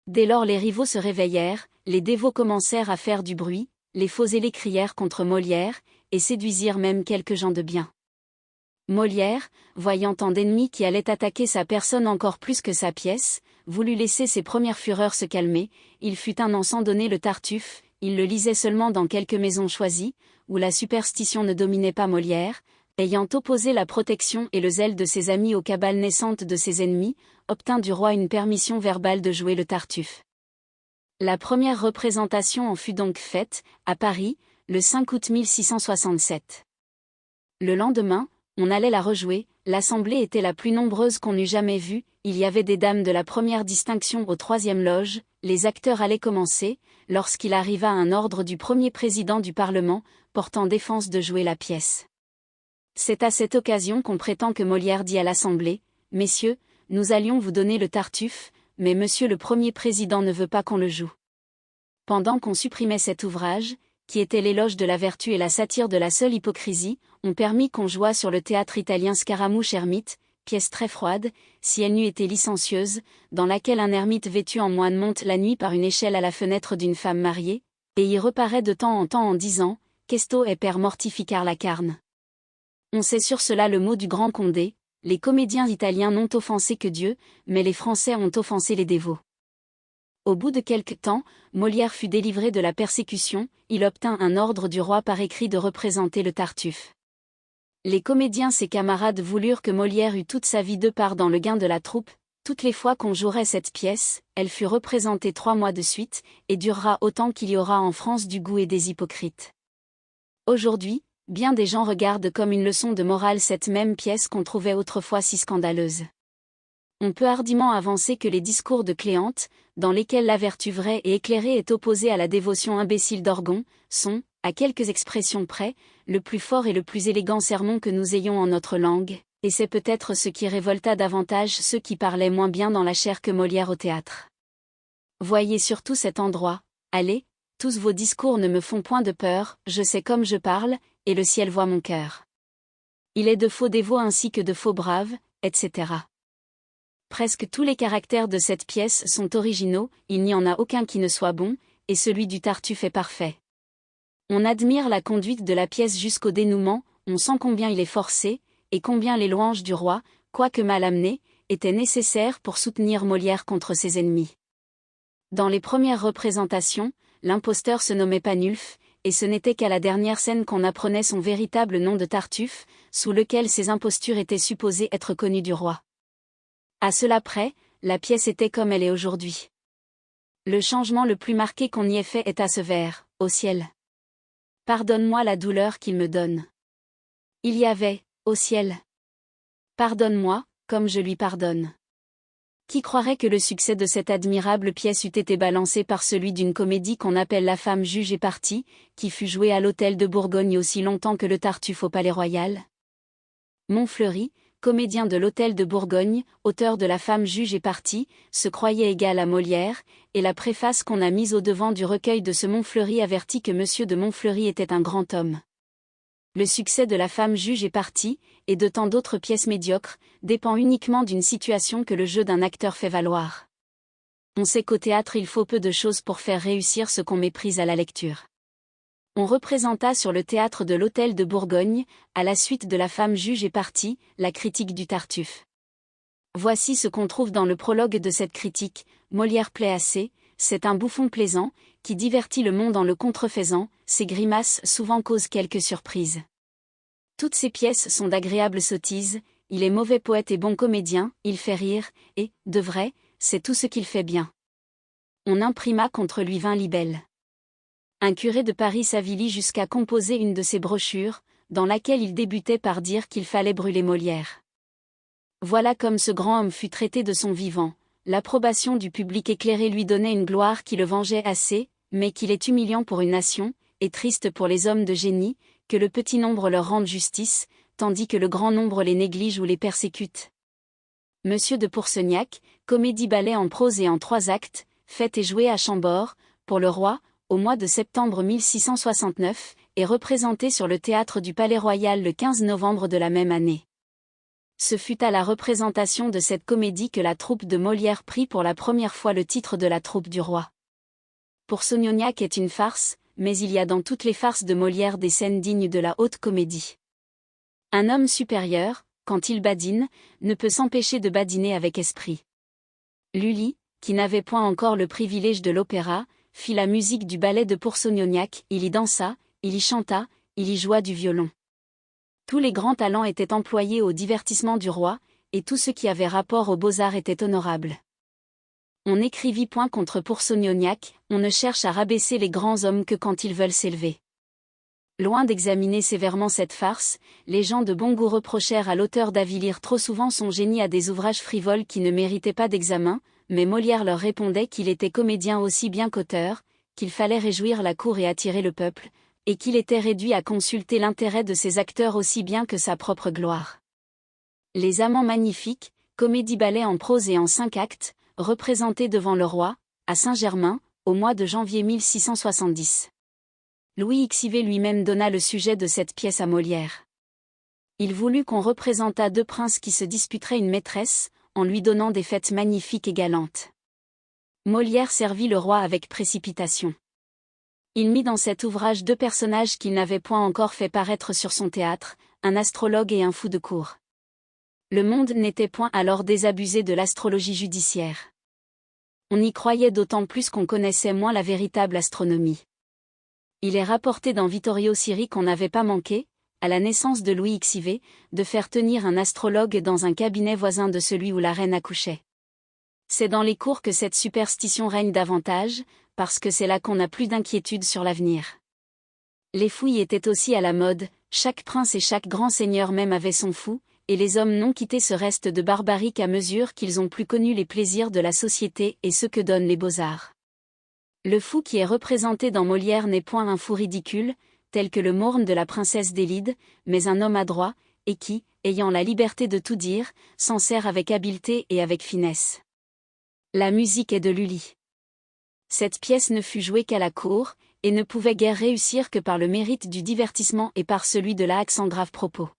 Dès lors les rivaux se réveillèrent, les dévots commencèrent à faire du bruit, les faux zélés crièrent contre Molière, et séduisirent même quelques gens de bien. Molière, voyant tant d'ennemis qui allaient attaquer sa personne encore plus que sa pièce, voulut laisser ses premières fureurs se calmer, il fut un an sans donner le Tartuffe, il le lisait seulement dans quelques maisons choisies, où la superstition ne dominait pas Molière, ayant opposé la protection et le zèle de ses amis aux cabales naissantes de ses ennemis, obtint du roi une permission verbale de jouer le Tartuffe. La première représentation en fut donc faite, à Paris, le 5 août 1667. Le lendemain, on allait la rejouer, l'assemblée était la plus nombreuse qu'on eût jamais vue, il y avait des dames de la première distinction aux 3e loges, les acteurs allaient commencer, lorsqu'il arriva un ordre du premier président du Parlement, portant défense de jouer la pièce. C'est à cette occasion qu'on prétend que Molière dit à l'assemblée, « Messieurs, nous allions vous donner le Tartuffe, mais monsieur le premier président ne veut pas qu'on le joue. » Pendant qu'on supprimait cet ouvrage, qui était l'éloge de la vertu et la satire de la seule hypocrisie, on permit qu'on jouât sur le théâtre italien Scaramouche Ermite, pièce très froide, si elle n'eût été licencieuse, dans laquelle un ermite vêtu en moine monte la nuit par une échelle à la fenêtre d'une femme mariée, et y reparaît de temps en disant « Questo e per mortificar la carne ». On sait sur cela le mot du Grand Condé, les comédiens italiens n'ont offensé que Dieu, mais les Français ont offensé les dévots. Au bout de quelque temps, Molière fut délivré de la persécution, il obtint un ordre du roi par écrit de représenter le Tartuffe. Les comédiens ses camarades voulurent que Molière eût toute sa vie de part dans le gain de la troupe, toutes les fois qu'on jouerait cette pièce, elle fut représentée 3 mois de suite, et durera autant qu'il y aura en France du goût et des hypocrites. Aujourd'hui, bien des gens regardent comme une leçon de morale cette même pièce qu'on trouvait autrefois si scandaleuse. On peut hardiment avancer que les discours de Cléante, dans lesquels la vertu vraie et éclairée est opposée à la dévotion imbécile d'Orgon, sont, à quelques expressions près, le plus fort et le plus élégant sermon que nous ayons en notre langue, et c'est peut-être ce qui révolta davantage ceux qui parlaient moins bien dans la chair que Molière au théâtre. Voyez surtout cet endroit, allez, tous vos discours ne me font point de peur, je sais comme je parle, et le ciel voit mon cœur. Il est de faux dévots ainsi que de faux braves, etc. Presque tous les caractères de cette pièce sont originaux, il n'y en a aucun qui ne soit bon, et celui du Tartuffe est parfait. On admire la conduite de la pièce jusqu'au dénouement, on sent combien il est forcé, et combien les louanges du roi, quoique mal amenées, étaient nécessaires pour soutenir Molière contre ses ennemis. Dans les premières représentations, l'imposteur se nommait Panulfe, et ce n'était qu'à la dernière scène qu'on apprenait son véritable nom de Tartuffe, sous lequel ses impostures étaient supposées être connues du roi. À cela près, la pièce était comme elle est aujourd'hui. Le changement le plus marqué qu'on y ait fait est à ce vers, au ciel. Pardonne-moi la douleur qu'il me donne. Il y avait, au ciel. Pardonne-moi, comme je lui pardonne. Qui croirait que le succès de cette admirable pièce eût été balancé par celui d'une comédie qu'on appelle La femme juge et partie, qui fut jouée à l'hôtel de Bourgogne aussi longtemps que le Tartuffe au Palais-Royal? Montfleury, comédien de l'hôtel de Bourgogne, auteur de La femme juge et partie, se croyait égal à Molière, et la préface qu'on a mise au devant du recueil de ce Montfleury avertit que Monsieur de Montfleury était un grand homme. Le succès de La femme juge et partie, et de tant d'autres pièces médiocres, dépend uniquement d'une situation que le jeu d'un acteur fait valoir. On sait qu'au théâtre il faut peu de choses pour faire réussir ce qu'on méprise à la lecture. On représenta sur le théâtre de l'hôtel de Bourgogne, à la suite de La femme juge et partie, la critique du Tartuffe. Voici ce qu'on trouve dans le prologue de cette critique: Molière plaît assez, c'est un bouffon plaisant, qui divertit le monde en le contrefaisant, ses grimaces souvent causent quelques surprises. Toutes ces pièces sont d'agréables sottises, il est mauvais poète et bon comédien, il fait rire, et, de vrai, c'est tout ce qu'il fait bien. On imprima contre lui 20 libelles. Un curé de Paris s'avilit jusqu'à composer une de ses brochures, dans laquelle il débutait par dire qu'il fallait brûler Molière. Voilà comme ce grand homme fut traité de son vivant. L'approbation du public éclairé lui donnait une gloire qui le vengeait assez, mais qu'il est humiliant pour une nation, et triste pour les hommes de génie, que le petit nombre leur rende justice, tandis que le grand nombre les néglige ou les persécute. Monsieur de Pourceaugnac, comédie-ballet en prose et en 3 actes, faite et jouée à Chambord, pour le roi, au mois de septembre 1669, et représentée sur le théâtre du Palais-Royal le 15 novembre de la même année. Ce fut à la représentation de cette comédie que la troupe de Molière prit pour la première fois le titre de la troupe du roi. Pourceaugnac est une farce, mais il y a dans toutes les farces de Molière des scènes dignes de la haute comédie. Un homme supérieur, quand il badine, ne peut s'empêcher de badiner avec esprit. Lully, qui n'avait point encore le privilège de l'opéra, fit la musique du ballet de Pourceaugnac, il y dansa, il y chanta, il y joua du violon. Tous les grands talents étaient employés au divertissement du roi, et tout ce qui avait rapport aux beaux-arts était honorable. On n'écrivit point contre Pourceaugnac, on ne cherche à rabaisser les grands hommes que quand ils veulent s'élever. Loin d'examiner sévèrement cette farce, les gens de bon goût reprochèrent à l'auteur d'avilir trop souvent son génie à des ouvrages frivoles qui ne méritaient pas d'examen, mais Molière leur répondait qu'il était comédien aussi bien qu'auteur, qu'il fallait réjouir la cour et attirer le peuple, et qu'il était réduit à consulter l'intérêt de ses acteurs aussi bien que sa propre gloire. Les Amants magnifiques, comédie-ballet en prose et en 5 actes, représentés devant le roi, à Saint-Germain, au mois de janvier 1670. Louis Xiv lui-même donna le sujet de cette pièce à Molière. Il voulut qu'on représentât 2 princes qui se disputeraient une maîtresse, en lui donnant des fêtes magnifiques et galantes. Molière servit le roi avec précipitation. Il mit dans cet ouvrage 2 personnages qu'il n'avait point encore fait paraître sur son théâtre, un astrologue et un fou de cour. Le monde n'était point alors désabusé de l'astrologie judiciaire. On y croyait d'autant plus qu'on connaissait moins la véritable astronomie. Il est rapporté dans Vittorio Siri qu'on n'avait pas manqué, à la naissance de Louis Xiv, de faire tenir un astrologue dans un cabinet voisin de celui où la reine accouchait. C'est dans les cours que cette superstition règne davantage, parce que c'est là qu'on n'a plus d'inquiétude sur l'avenir. Les fouilles étaient aussi à la mode, chaque prince et chaque grand seigneur même avait son fou, et les hommes n'ont quitté ce reste de barbarie qu'à mesure qu'ils ont plus connu les plaisirs de la société et ce que donnent les beaux-arts. Le fou qui est représenté dans Molière n'est point un fou ridicule, tel que le morne de la princesse d'Élide, mais un homme adroit, et qui, ayant la liberté de tout dire, s'en sert avec habileté et avec finesse. La musique est de Lully. Cette pièce ne fut jouée qu'à la cour, et ne pouvait guère réussir que par le mérite du divertissement et par celui de l'acte sans grave propos.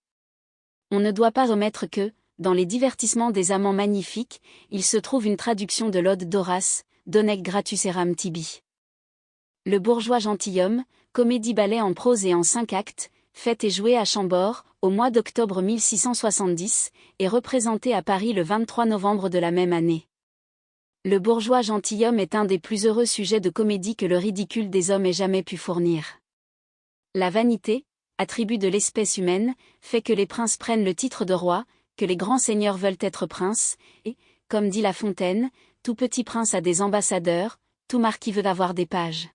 On ne doit pas omettre que, dans les divertissements des amants magnifiques, il se trouve une traduction de l'ode d'Horace, Donec gratus eram tibi. Le bourgeois gentilhomme, comédie-ballet en prose et en 5 actes, faite et jouée à Chambord, au mois d'octobre 1670, et représentée à Paris le 23 novembre de la même année. Le bourgeois gentilhomme est un des plus heureux sujets de comédie que le ridicule des hommes ait jamais pu fournir. La vanité, attribut de l'espèce humaine, fait que les princes prennent le titre de roi, que les grands seigneurs veulent être princes, et, comme dit La Fontaine, tout petit prince a des ambassadeurs, tout marquis veut avoir des pages.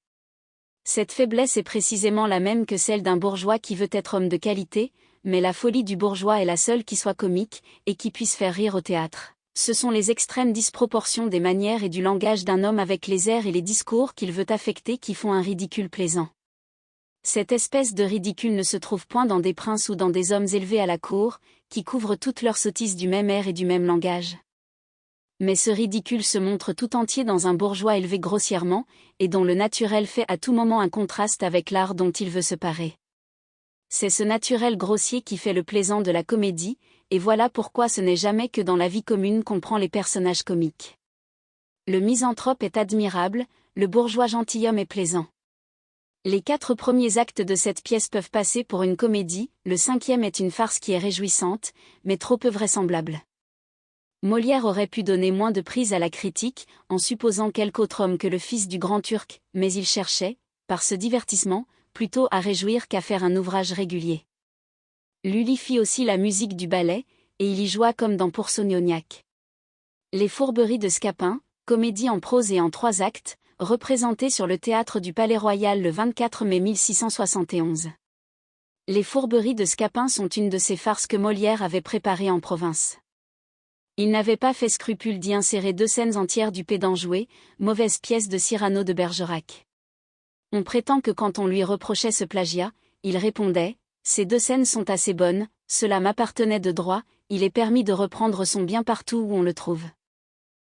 Cette faiblesse est précisément la même que celle d'un bourgeois qui veut être homme de qualité, mais la folie du bourgeois est la seule qui soit comique, et qui puisse faire rire au théâtre. Ce sont les extrêmes disproportions des manières et du langage d'un homme avec les airs et les discours qu'il veut affecter qui font un ridicule plaisant. Cette espèce de ridicule ne se trouve point dans des princes ou dans des hommes élevés à la cour, qui couvrent toutes leurs sottises du même air et du même langage. Mais ce ridicule se montre tout entier dans un bourgeois élevé grossièrement, et dont le naturel fait à tout moment un contraste avec l'art dont il veut se parer. C'est ce naturel grossier qui fait le plaisant de la comédie, et voilà pourquoi ce n'est jamais que dans la vie commune qu'on prend les personnages comiques. Le misanthrope est admirable, le bourgeois gentilhomme est plaisant. Les 4 premiers actes de cette pièce peuvent passer pour une comédie, le 5e est une farce qui est réjouissante, mais trop peu vraisemblable. Molière aurait pu donner moins de prise à la critique, en supposant quelque autre homme que le fils du grand Turc, mais il cherchait, par ce divertissement, plutôt à réjouir qu'à faire un ouvrage régulier. Lully fit aussi la musique du ballet, et il y joua comme dans Pourceaugnac. Les Fourberies de Scapin, comédie en prose et en 3 actes, représentée sur le théâtre du Palais-Royal le 24 mai 1671. Les Fourberies de Scapin sont une de ces farces que Molière avait préparées en province. Il n'avait pas fait scrupule d'y insérer 2 scènes entières du Pédant joué, mauvaise pièce de Cyrano de Bergerac. On prétend que quand on lui reprochait ce plagiat, il répondait « Ces 2 scènes sont assez bonnes, cela m'appartenait de droit, il est permis de reprendre son bien partout où on le trouve. »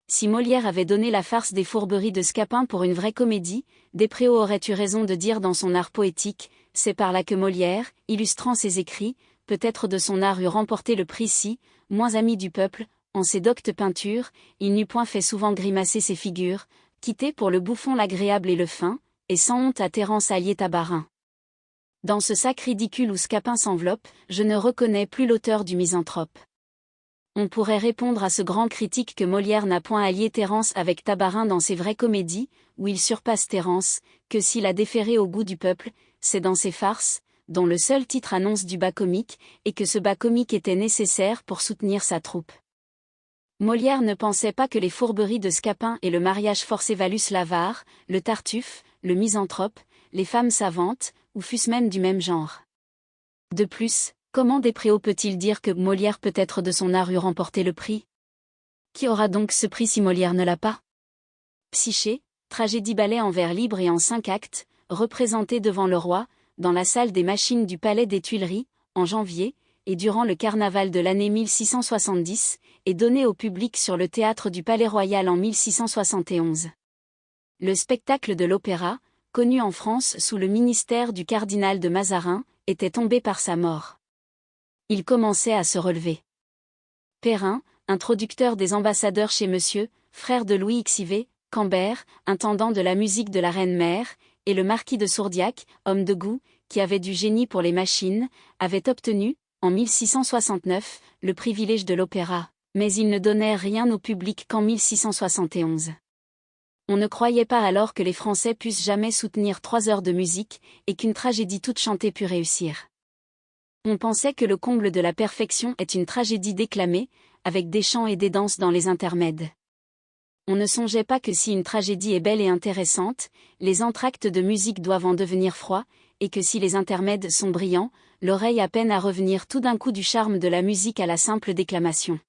Si Molière avait donné la farce des Fourberies de Scapin pour une vraie comédie, Despréaux aurait eu raison de dire dans son art poétique « C'est par là que Molière, illustrant ses écrits, peut-être de son art eût remporté le prix si, moins ami du peuple, en ses doctes peintures, il n'eût point fait souvent grimacer ses figures, quitté pour le bouffon l'agréable et le fin, et sans honte à Terence allié Tabarin. Dans ce sac ridicule où Scapin s'enveloppe, je ne reconnais plus l'auteur du misanthrope. On pourrait répondre à ce grand critique que Molière n'a point allié Terence avec Tabarin dans ses vraies comédies, où il surpasse Terence, que s'il a déféré au goût du peuple, c'est dans ses farces, dont le seul titre annonce du bas comique, et que ce bas comique était nécessaire pour soutenir sa troupe. Molière ne pensait pas que les Fourberies de Scapin et le mariage forcé valussent l'avare, le Tartuffe, le misanthrope, les femmes savantes, ou fussent même du même genre. De plus, comment Despréaux peut-il dire que Molière peut-être de son art eût remporté le prix? Qui aura donc ce prix si Molière ne l'a pas? Psyché, tragédie-ballet en vers libre et en 5 actes, représentée devant le roi, dans la salle des machines du Palais des Tuileries, en janvier, et durant le carnaval de l'année 1670, et donnée au public sur le théâtre du Palais-Royal en 1671. Le spectacle de l'opéra, connu en France sous le ministère du cardinal de Mazarin, était tombé par sa mort. Il commençait à se relever. Perrin, introducteur des ambassadeurs chez Monsieur, frère de Louis XIV, Cambert, intendant de la musique de la reine-mère, et le marquis de Sourdiac, homme de goût, qui avait du génie pour les machines, avaient obtenu, en 1669, le privilège de l'opéra, mais ils ne donnèrent rien au public qu'en 1671. On ne croyait pas alors que les Français puissent jamais soutenir 3 heures de musique, et qu'une tragédie toute chantée pût réussir. On pensait que le comble de la perfection est une tragédie déclamée, avec des chants et des danses dans les intermèdes. On ne songeait pas que si une tragédie est belle et intéressante, les entr'actes de musique doivent en devenir froids, et que si les intermèdes sont brillants, l'oreille a peine à revenir tout d'un coup du charme de la musique à la simple déclamation.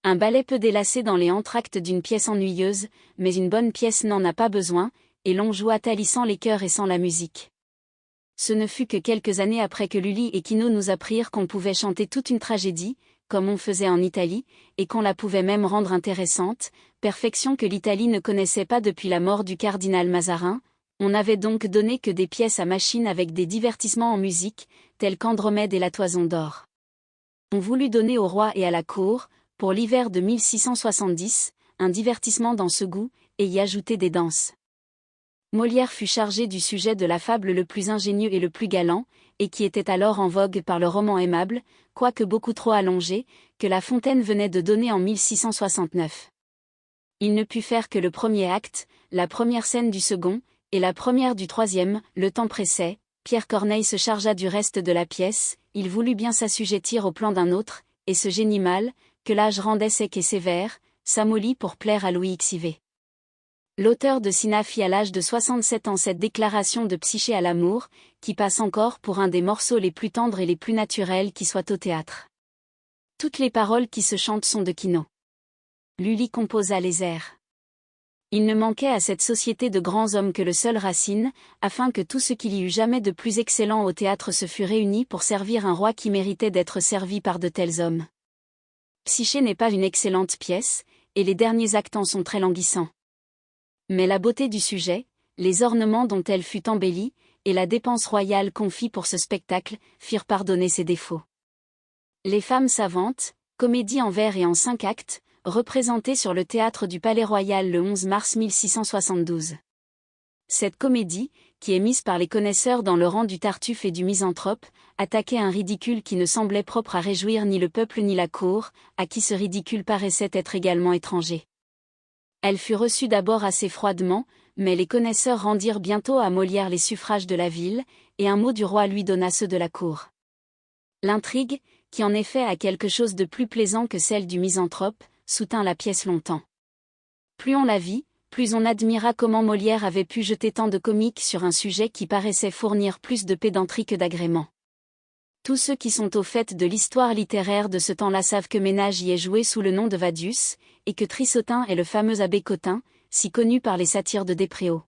Un ballet peut délasser dans les entr'actes d'une pièce ennuyeuse, mais une bonne pièce n'en a pas besoin, et l'on joue à talissant les cœurs et sans la musique. Ce ne fut que quelques années après que Lully et Quinault nous apprirent qu'on pouvait chanter toute une tragédie, comme on faisait en Italie, et qu'on la pouvait même rendre intéressante, perfection que l'Italie ne connaissait pas depuis la mort du cardinal Mazarin, On n'avait donc donné que des pièces à machine avec des divertissements en musique, tels qu'Andromède et la Toison d'or. On voulut donner au roi et à la cour, pour l'hiver de 1670, un divertissement dans ce goût, et y ajouter des danses. Molière fut chargé du sujet de la fable le plus ingénieux et le plus galant, et qui était alors en vogue par le roman aimable, quoique beaucoup trop allongé, que La Fontaine venait de donner en 1669. Il ne put faire que le premier acte, la première scène du second, et la première du troisième, le temps pressait, Pierre Corneille se chargea du reste de la pièce, il voulut bien s'assujettir au plan d'un autre, et ce génie mal, que l'âge rendait sec et sévère, s'amollit pour plaire à Louis XIV. L'auteur de Cinna fit à l'âge de 67 ans cette déclaration de Psyché à l'amour, qui passe encore pour un des morceaux les plus tendres et les plus naturels qui soient au théâtre. Toutes les paroles qui se chantent sont de Quinault. Lully composa les airs. Il ne manquait à cette société de grands hommes que le seul Racine, afin que tout ce qu'il y eût jamais de plus excellent au théâtre se fût réuni pour servir un roi qui méritait d'être servi par de tels hommes. Psyché n'est pas une excellente pièce, et les derniers actes en sont très languissants. Mais la beauté du sujet, les ornements dont elle fut embellie, et la dépense royale qu'on fit pour ce spectacle, firent pardonner ses défauts. Les femmes savantes, comédie en vers et en 5 actes, représentée sur le théâtre du Palais-Royal le 11 mars 1672. Cette comédie, qui est mise par les connaisseurs dans le rang du Tartuffe et du misanthrope, attaquait un ridicule qui ne semblait propre à réjouir ni le peuple ni la cour, à qui ce ridicule paraissait être également étranger. Elle fut reçue d'abord assez froidement, mais les connaisseurs rendirent bientôt à Molière les suffrages de la ville, et un mot du roi lui donna ceux de la cour. L'intrigue, qui en effet a quelque chose de plus plaisant que celle du misanthrope, soutint la pièce longtemps. Plus on la vit, plus on admira comment Molière avait pu jeter tant de comique sur un sujet qui paraissait fournir plus de pédanterie que d'agrément. Tous ceux qui sont au fait de l'histoire littéraire de ce temps-là savent que Ménage y est joué sous le nom de Vadius, et que Trissotin est le fameux abbé Cotin, si connu par les satires de Despréaux.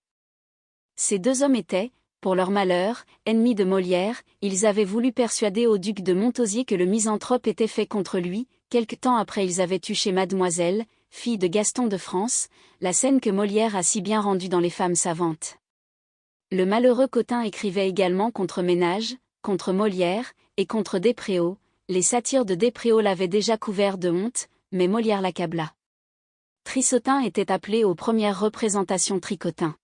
Ces deux hommes étaient, pour leur malheur, ennemis de Molière, ils avaient voulu persuader au duc de Montausier que le misanthrope était fait contre lui, quelque temps après ils avaient eu chez Mademoiselle, fille de Gaston de France, la scène que Molière a si bien rendue dans Les Femmes savantes. Le malheureux Cotin écrivait également contre Ménage, contre Molière, et contre Despréaux. Les satires de Despréaux l'avaient déjà couvert de honte, mais Molière l'accabla. Trissotin était appelé aux premières représentations Tricotin.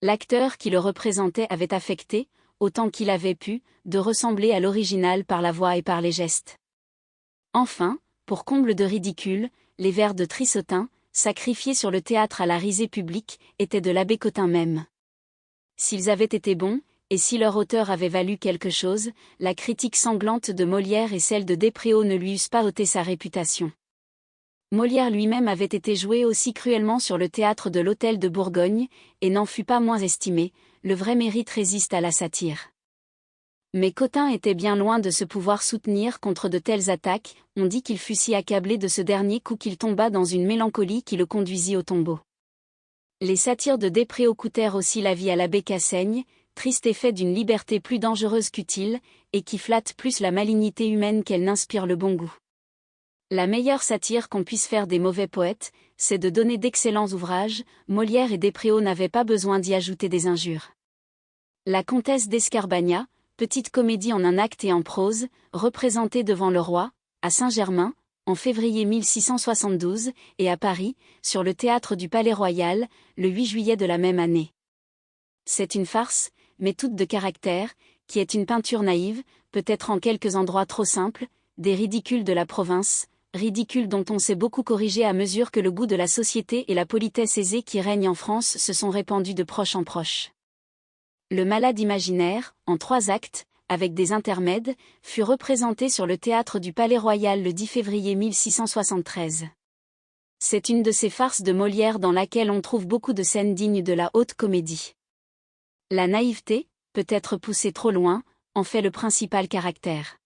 L'acteur qui le représentait avait affecté, autant qu'il avait pu, de ressembler à l'original par la voix et par les gestes. Enfin, pour comble de ridicule, les vers de Trissotin, sacrifiés sur le théâtre à la risée publique, étaient de l'abbé Cotin même. S'ils avaient été bons, et si leur auteur avait valu quelque chose, la critique sanglante de Molière et celle de Despréaux ne lui eussent pas ôté sa réputation. Molière lui-même avait été joué aussi cruellement sur le théâtre de l'Hôtel de Bourgogne, et n'en fut pas moins estimé, le vrai mérite résiste à la satire. Mais Cotin était bien loin de se pouvoir soutenir contre de telles attaques, on dit qu'il fut si accablé de ce dernier coup qu'il tomba dans une mélancolie qui le conduisit au tombeau. Les satires de Despréaux coûtèrent aussi la vie à l'abbé Cassaigne, triste effet d'une liberté plus dangereuse qu'utile, et qui flatte plus la malignité humaine qu'elle n'inspire le bon goût. La meilleure satire qu'on puisse faire des mauvais poètes, c'est de donner d'excellents ouvrages. Molière et Despréaux n'avaient pas besoin d'y ajouter des injures. La comtesse d'Escarbagna, petite comédie en un acte et en prose, représentée devant le roi, à Saint-Germain, en février 1672, et à Paris, sur le théâtre du Palais-Royal, le 8 juillet de la même année. C'est une farce, mais toute de caractère, qui est une peinture naïve, peut-être en quelques endroits trop simple, des ridicules de la province, ridicules dont on s'est beaucoup corrigé à mesure que le goût de la société et la politesse aisée qui règnent en France se sont répandus de proche en proche. Le malade imaginaire, en 3 actes, avec des intermèdes, fut représenté sur le théâtre du Palais-Royal le 10 février 1673. C'est une de ces farces de Molière dans laquelle on trouve beaucoup de scènes dignes de la haute comédie. La naïveté, peut-être poussée trop loin, en fait le principal caractère.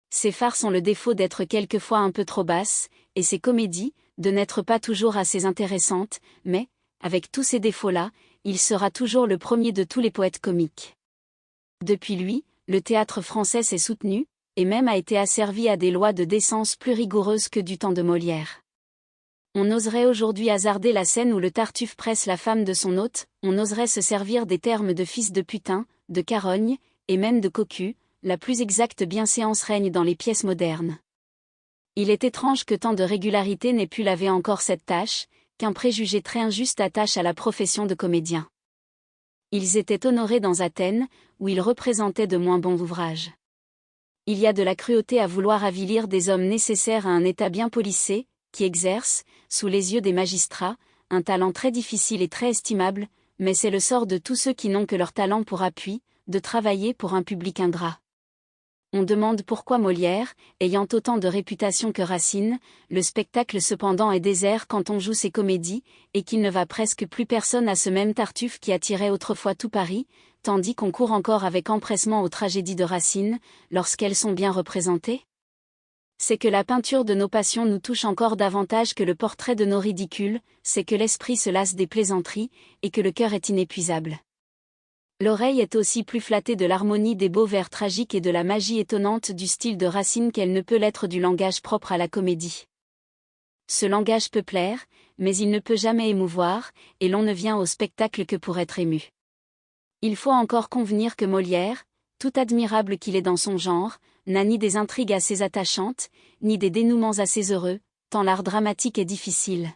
Ces farces ont le défaut d'être quelquefois un peu trop basses, et ces comédies, de n'être pas toujours assez intéressantes, mais, avec tous ces défauts-là, il sera toujours le premier de tous les poètes comiques. Depuis lui, le théâtre français s'est soutenu, et même a été asservi à des lois de décence plus rigoureuses que du temps de Molière. On oserait aujourd'hui hasarder la scène où le Tartuffe presse la femme de son hôte, on oserait se servir des termes de fils de putain, de carogne, et même de cocu, la plus exacte bienséance règne dans les pièces modernes. Il est étrange que tant de régularité n'ait pu laver encore cette tâche, qu'un préjugé très injuste attache à la profession de comédien. Ils étaient honorés dans Athènes, où ils représentaient de moins bons ouvrages. Il y a de la cruauté à vouloir avilir des hommes nécessaires à un état bien policé, qui exercent, sous les yeux des magistrats, un talent très difficile et très estimable, mais c'est le sort de tous ceux qui n'ont que leur talent pour appui, de travailler pour un public ingrat. On demande pourquoi Molière, ayant autant de réputation que Racine, le spectacle cependant est désert quand on joue ses comédies, et qu'il ne va presque plus personne à ce même Tartuffe qui attirait autrefois tout Paris, tandis qu'on court encore avec empressement aux tragédies de Racine, lorsqu'elles sont bien représentées. C'est que la peinture de nos passions nous touche encore davantage que le portrait de nos ridicules, c'est que l'esprit se lasse des plaisanteries, et que le cœur est inépuisable. L'oreille est aussi plus flattée de l'harmonie des beaux vers tragiques et de la magie étonnante du style de Racine qu'elle ne peut l'être du langage propre à la comédie. Ce langage peut plaire, mais il ne peut jamais émouvoir, et l'on ne vient au spectacle que pour être ému. Il faut encore convenir que Molière, tout admirable qu'il est dans son genre, n'a ni des intrigues assez attachantes, ni des dénouements assez heureux, tant l'art dramatique est difficile.